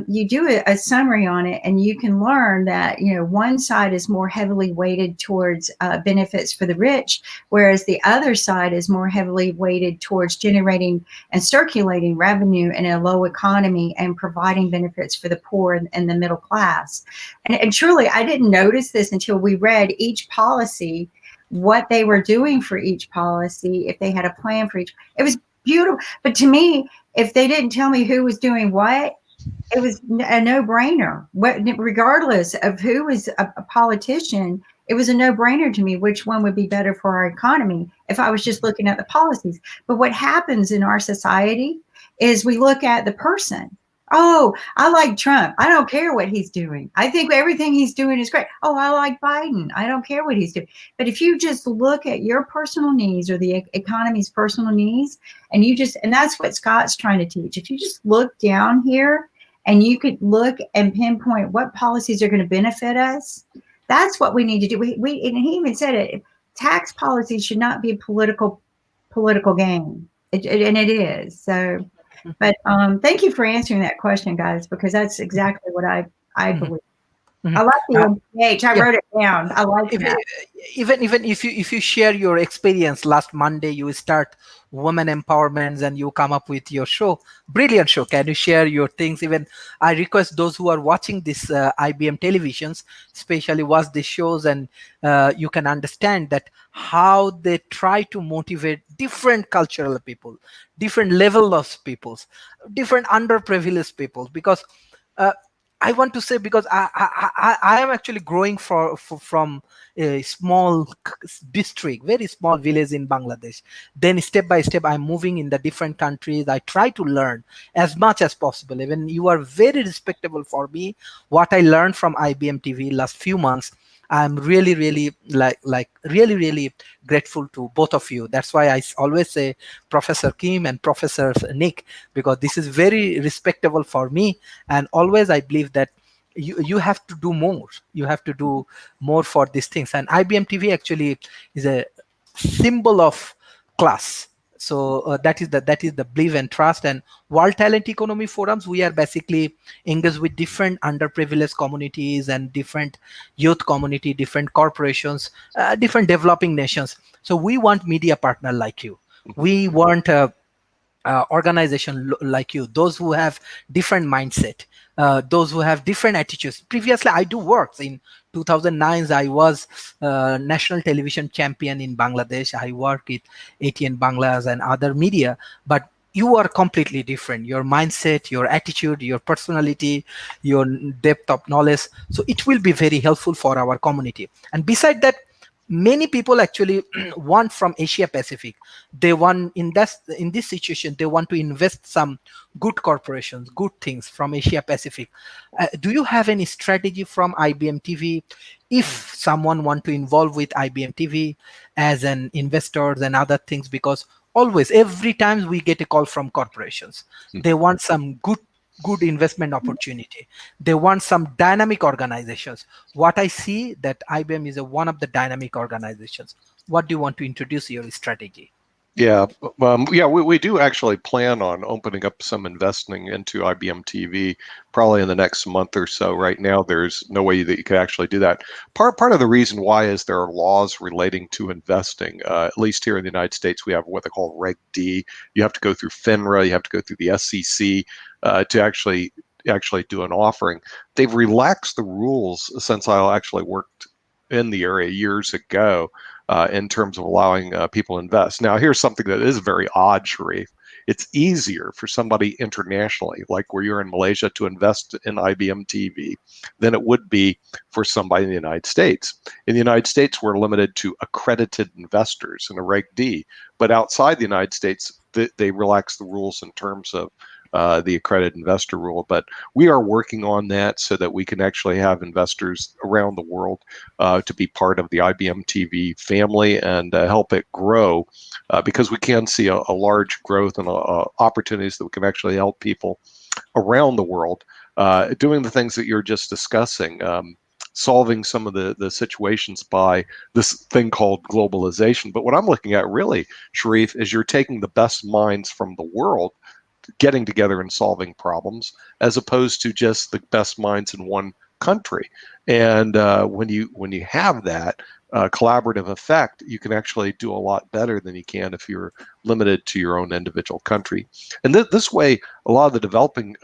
You do a summary on it, and you can learn that, one side is more heavily weighted towards benefits for the rich, whereas the other side is more heavily weighted towards generating and circulating revenue in a low economy and providing benefits for the poor and the middle class. And truly, I didn't notice this until we read each policy, what they were doing for each policy, if they had a plan for each. It was beautiful. But to me, if they didn't tell me who was doing what, it was a no-brainer. Regardless of who was a politician, it was a no-brainer to me which one would be better for our economy if I was just looking at the policies. But what happens in our society is we look at the person. Oh, I like Trump. I don't care what he's doing. I think everything he's doing is great. Oh, I like Biden. I don't care what he's doing. But if you just look at your personal needs or the economy's personal needs, and that's what Scott's trying to teach. If you just look down here and you could look and pinpoint what policies are going to benefit us, that's what we need to do. And he even said it, tax policy should not be political game. And it is. So, but thank you for answering that question, guys, because that's exactly what I believe. I like the MPH. I wrote it down. I like that. Even if you share your experience, last Monday you start women empowerments and you come up with your show, brilliant show. Can you share your things? Even I request those who are watching this IBM televisions, especially watch these shows, and you can understand that how they try to motivate different cultural people, different level of peoples, different underprivileged people. Because I want to say, because I am actually growing from a small district, very small village in Bangladesh. Then step by step, I'm moving in the different countries. I try to learn as much as possible. Even you are very respectable for me. What I learned from IBM TV last few months, I'm really really grateful to both of you. That's why I always say Professor Kim and Professor Nick, because this is very respectable for me. And always I believe that you have to do more. You have to do more for these things. And IBM TV actually is a symbol of class. So that is the belief and trust. And World Talent Economy Forums, we are basically engaged with different underprivileged communities and different youth community, different corporations, different developing nations. So we want media partner like you. We want organization like you, those who have different mindset, those who have different attitudes. Previously, I do work. In 2009, I was national television champion in Bangladesh. I work with ATN Banglas and other media, but you are completely different. Your mindset, your attitude, your personality, your depth of knowledge. So it will be very helpful for our community. And beside that, many people actually want from Asia Pacific. They want in this situation they want to invest some good corporations, good things from Asia Pacific. Do you have any strategy from IBM TV if someone want to involve with IBM TV as an investors and other things? Because always every time we get a call from corporations, they want some good investment opportunity. They want some dynamic organizations. What I see that IBM is one of the dynamic organizations. What do you want to introduce your strategy? Yeah, we do actually plan on opening up some investing into IBM TV probably in the next month or so. Right now, there's no way that you could actually do that. Part of the reason why is there are laws relating to investing. At least here in the United States, we have what they call Reg D. You have to go through FINRA, you have to go through the SEC to actually do an offering. They've relaxed the rules since I actually worked in the area years ago. In terms of allowing people to invest. Now, here's something that is very odd, Sharif. It's easier for somebody internationally, like where you're in Malaysia, to invest in IBM TV than it would be for somebody in the United States. In the United States, we're limited to accredited investors in a Reg D, but outside the United States, they relax the rules in terms of the accredited investor rule. But we are working on that so that we can actually have investors around the world to be part of the IBM TV family and help it grow because we can see a large growth and opportunities that we can actually help people around the world doing the things that you're just discussing. Solving some of the situations by this thing called globalization. But what I'm looking at really, Sharif, is you're taking the best minds from the world getting together and solving problems as opposed to just the best minds in one country. And when you have that collaborative effect, you can actually do a lot better than you can if you're limited to your own individual country. And this way, a lot of the developing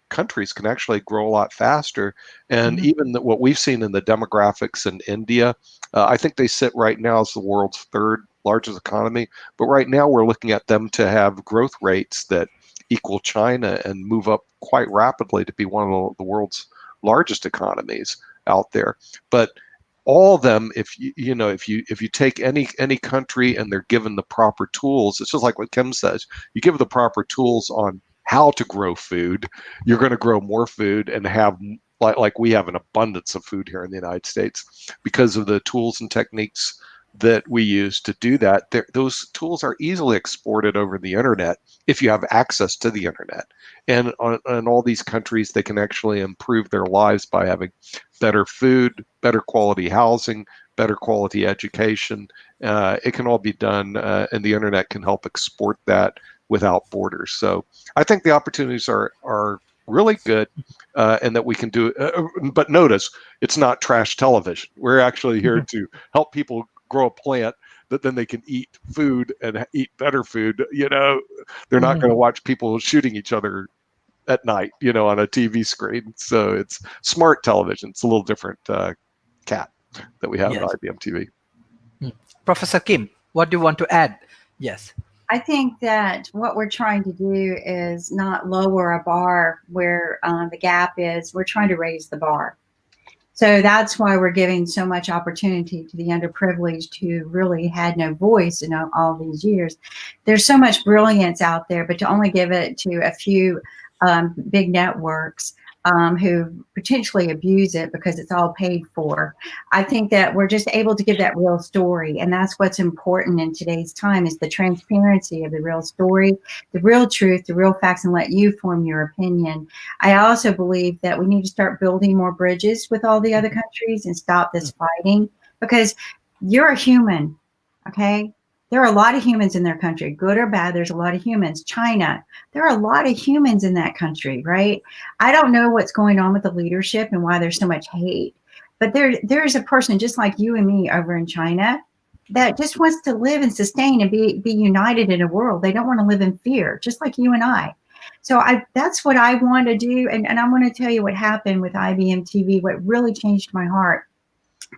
countries can actually grow a lot faster. And even what we've seen in the demographics in India, I think they sit right now as the world's third largest economy. But right now, we're looking at them to have growth rates that equal China and move up quite rapidly to be one of the world's largest economies out there. But all of them, if you take any country and they're given the proper tools, it's just like what Kim says. You give the proper tools on how to grow food, you're going to grow more food and have like we have an abundance of food here in the United States because of the tools and techniques that we use to do that. Those tools are easily exported over the internet if you have access to the internet. And in all these countries, they can actually improve their lives by having better food, better quality housing, better quality education. It can all be done, and the internet can help export that without borders. So I think the opportunities are really good, and that we can do it. But notice, it's not trash television. We're actually here to help people grow a plant that then they can eat food and eat better food. They're not going to watch people shooting each other at night, on a TV screen. So it's smart television. It's a little different cat that we have at IBM TV. Professor Kim, what do you want to add? Yes. I think that what we're trying to do is not lower a bar where the gap is. We're trying to raise the bar. So that's why we're giving so much opportunity to the underprivileged who really had no voice in all these years. There's so much brilliance out there, but to only give it to a few big networks who potentially abuse it because it's all paid for. I think that we're just able to give that real story. And that's what's important in today's time is the transparency of the real story, the real truth, the real facts, and let you form your opinion. I also believe that we need to start building more bridges with all the other countries and stop this fighting because you're a human, okay? There are a lot of humans in their country, good or bad. There's a lot of humans. China, there are a lot of humans in that country, right? I don't know what's going on with the leadership and why there's so much hate, but there's a person just like you and me over in China that just wants to live and sustain and be united in a world. They don't want to live in fear, just like you and I. So that's what I want to do. And I want to tell you what happened with IBM TV. What really changed my heart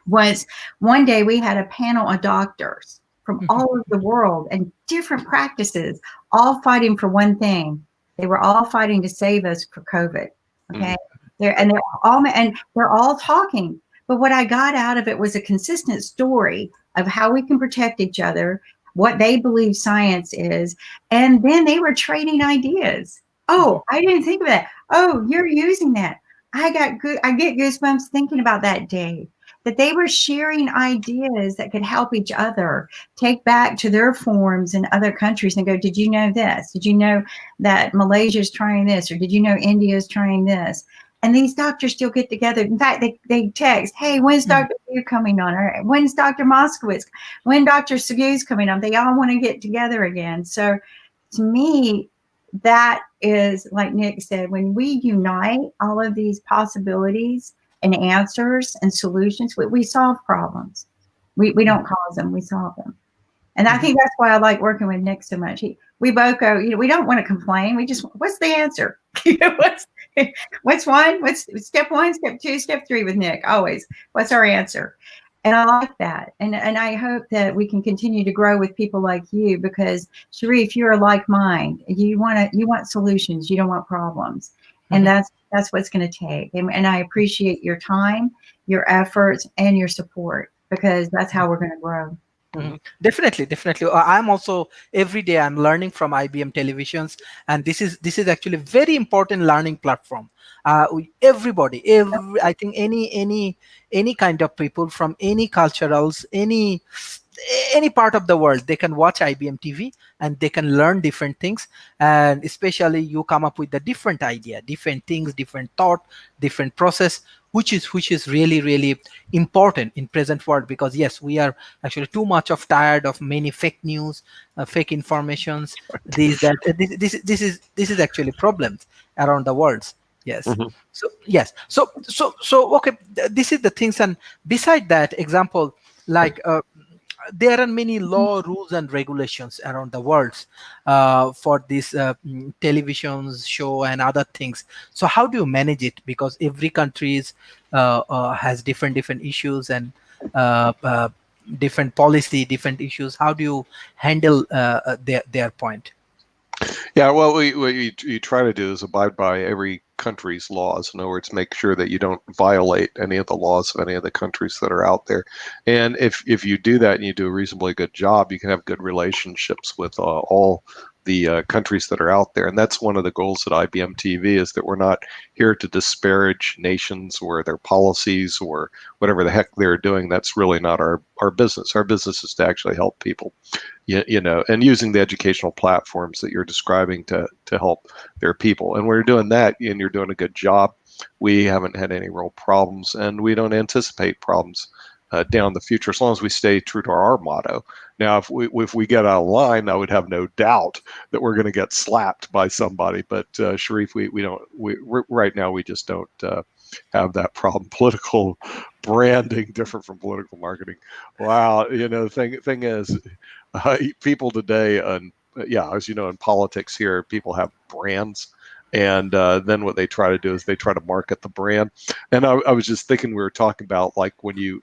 was one day we had a panel of doctors from all over the world and different practices, all fighting for one thing. They were all fighting to save us for COVID. Okay. They're all talking. But what I got out of it was a consistent story of how we can protect each other, what they believe science is, and then they were trading ideas. Oh, I didn't think of that. Oh, you're using that. I get goosebumps thinking about that day that they were sharing ideas that could help each other take back to their forms in other countries and go, did you know this? Did you know that Malaysia is trying this? Or did you know India is trying this? And these doctors still get together. In fact, they text, hey, when's Dr. Yu coming on? Or when's Dr. Moskowitz? When Dr. Segu's coming on? They all want to get together again. So to me, that is, like Nick said, when we unite all of these possibilities and answers and solutions, we solve problems. We don't cause them, we solve them. And I think that's why I like working with Nick so much. We both go, we don't want to complain. We just, what's the answer? What's one? What's step one, step two, step three with Nick? Always. What's our answer? And I like that. And I hope that we can continue to grow with people like you, because Sharif, you're a like mind. You want solutions. You don't want problems. And that's what it's going to take. And I appreciate your time, your efforts, and your support, because that's how we're going to grow. Definitely. I'm also, every day I'm learning from IBM televisions, and this is actually a very important learning platform. Everybody, I think any kind of people from any culturals, any part of the world, they can watch IBM TV and they can learn different things. And especially you come up with a different idea, different things, different thought, different process, which is really important in present world. Because yes, we are actually too much of tired of many fake news, fake informations. This is actually problems around the world. Yes. So yes. So okay. This is the things. And beside that, example, like there are many law, rules, and regulations around the world for this television show and other things. So how do you manage it? Because every country has different issues and uh, uh, different policy, different issues. How do you handle their point? Yeah, well, what you try to do is abide by every country's laws. In other words, make sure that you don't violate any of the laws of any of the countries that are out there. And if you do that and you do a reasonably good job, you can have good relationships with all the countries that are out there. And that's one of the goals at IBM TV, is that we're not here to disparage nations or their policies or whatever the heck they're doing. That's really not our business. Our business is to actually help people. And using the educational platforms that you're describing to help their people. And when you're doing that and you're doing a good job, we haven't had any real problems, and we don't anticipate problems down the future, as long as we stay true to our motto. Now, if we get out of line, I would have no doubt that we're going to get slapped by somebody. But Sharif, we're right now, we just don't have that problem. Political branding different from political marketing. Wow, the thing is, people today, as you know, in politics here, people have brands. And then what they try to do is they try to market the brand. And I was just thinking, we were talking about, like, when you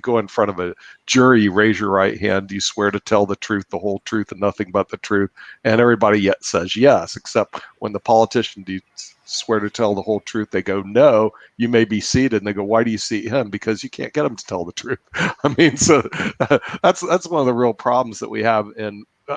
go in front of a jury, you raise your right hand, you swear to tell the truth, the whole truth, and nothing but the truth. And everybody yet says yes, except when the politician, do you swear to tell the whole truth? They go, no, you may be seated. And they go, why do you seat him? Because you can't get him to tell the truth. I mean, so that's one of the real problems that we have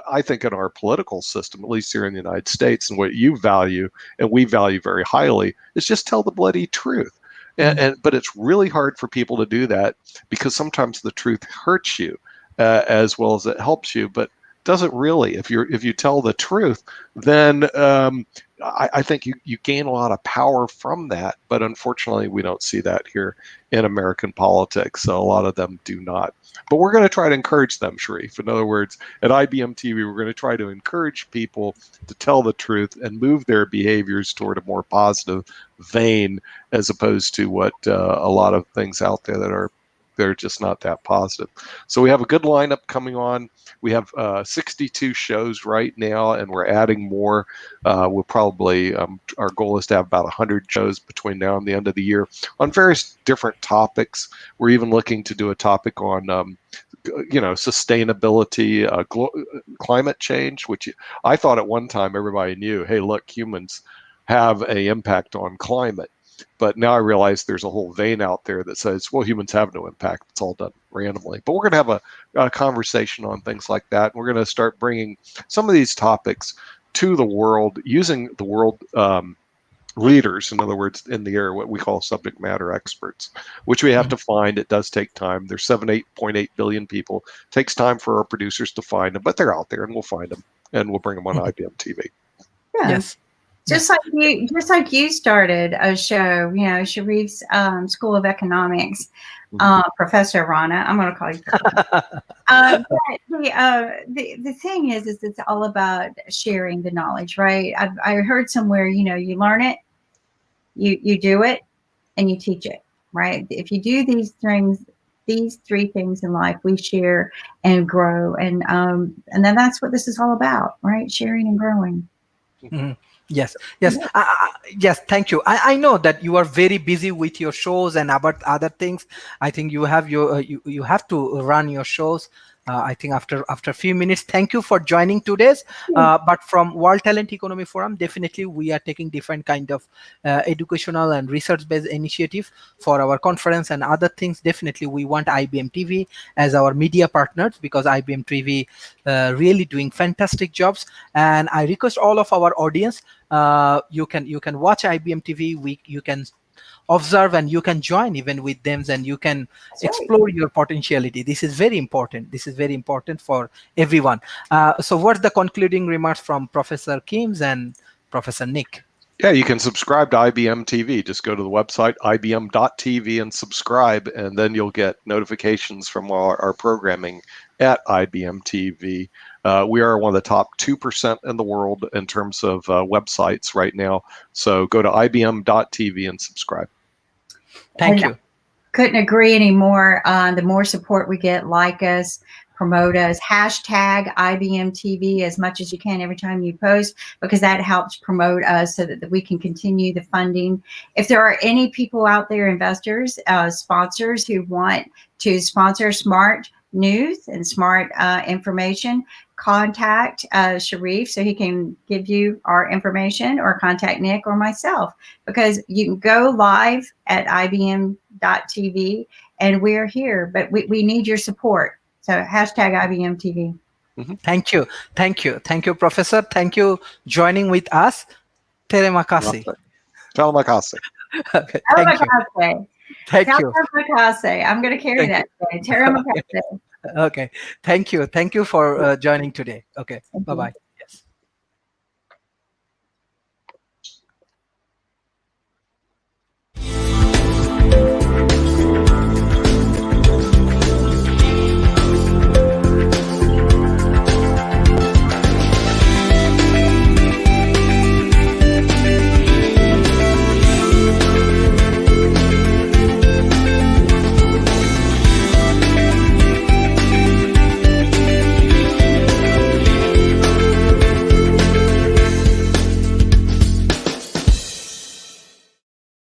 I think in our political system, at least here in the United States. And what you value and we value very highly is just tell the bloody truth. But it's really hard for people to do that, because sometimes the truth hurts you as well as it helps you, but doesn't really. If you tell the truth, then I think you gain a lot of power from that. But unfortunately, we don't see that here in American politics. So a lot of them do not. But we're going to try to encourage them, Sharif. In other words, at IBM TV, we're going to try to encourage people to tell the truth and move their behaviors toward a more positive vein, as opposed to what a lot of things out there they're just not that positive. So we have a good lineup coming on. We have 62 shows right now, and we're adding more. We'll probably, our goal is to have about 100 shows between now and the end of the year on various different topics. We're even looking to do a topic on sustainability, climate change, which I thought at one time everybody knew, hey, look, humans have an impact on climate. But now I realize there's a whole vein out there that says, well, humans have no impact. It's all done randomly. But we're going to have a conversation on things like that. We're going to start bringing some of these topics to the world, using the world leaders, in other words, in the area, what we call subject matter experts, which we have to find. It does take time. There's 8.8 billion people. It takes time for our producers to find them, but they're out there, and we'll find them, and we'll bring them on IBM TV. Yeah. Yes. Just like you started a show, Sharif's School of Economics, Professor Rana. I'm going to call you. But the thing is it's all about sharing the knowledge, right? I heard somewhere, you learn it, you do it, and you teach it, right? If you do these three things in life, we share and grow, and then that's what this is all about, right? Sharing and growing. Mm-hmm. Yes. Yes. Thank you. I know that you are very busy with your shows and about other things. I think you have you have to run your shows. I think after a few minutes. Thank you for joining today's. But from World Talent Economy Forum, definitely we are taking different kind of educational and research-based initiative for our conference and other things. Definitely, we want IBM TV as our media partners, because IBM TV really doing fantastic jobs. And I request all of our audience, you can watch IBM TV. You can observe and you can join even with them, and you can explore your potentiality. This is very important. This is very important for everyone. So what's the concluding remarks from Professor Kims and Professor Nick? Yeah, you can subscribe to IBM TV. Just go to the website, ibm.tv, and subscribe, and then you'll get notifications from our programming at IBM TV. We are one of the top 2% in the world in terms of websites right now. So go to ibm.tv and subscribe. Thank you. Couldn't agree anymore. The more support we get, like us, promote us, hashtag IBM TV as much as you can every time you post, because that helps promote us so that we can continue the funding. If there are any people out there, investors, sponsors who want to sponsor smart news and smart information, contact Sharif so he can give you our information, or contact Nick or myself, because you can go live at ibm.tv and we're here, but we need your support. So hashtag IBM TV. Thank you. Thank you, Professor. Thank you joining with us. Terima kasih. Terima kasih. Okay, thank you. Thank you. I'm going to carry that today. Terima kasih. Okay. Thank you. Thank you for joining today. Okay. Bye-bye.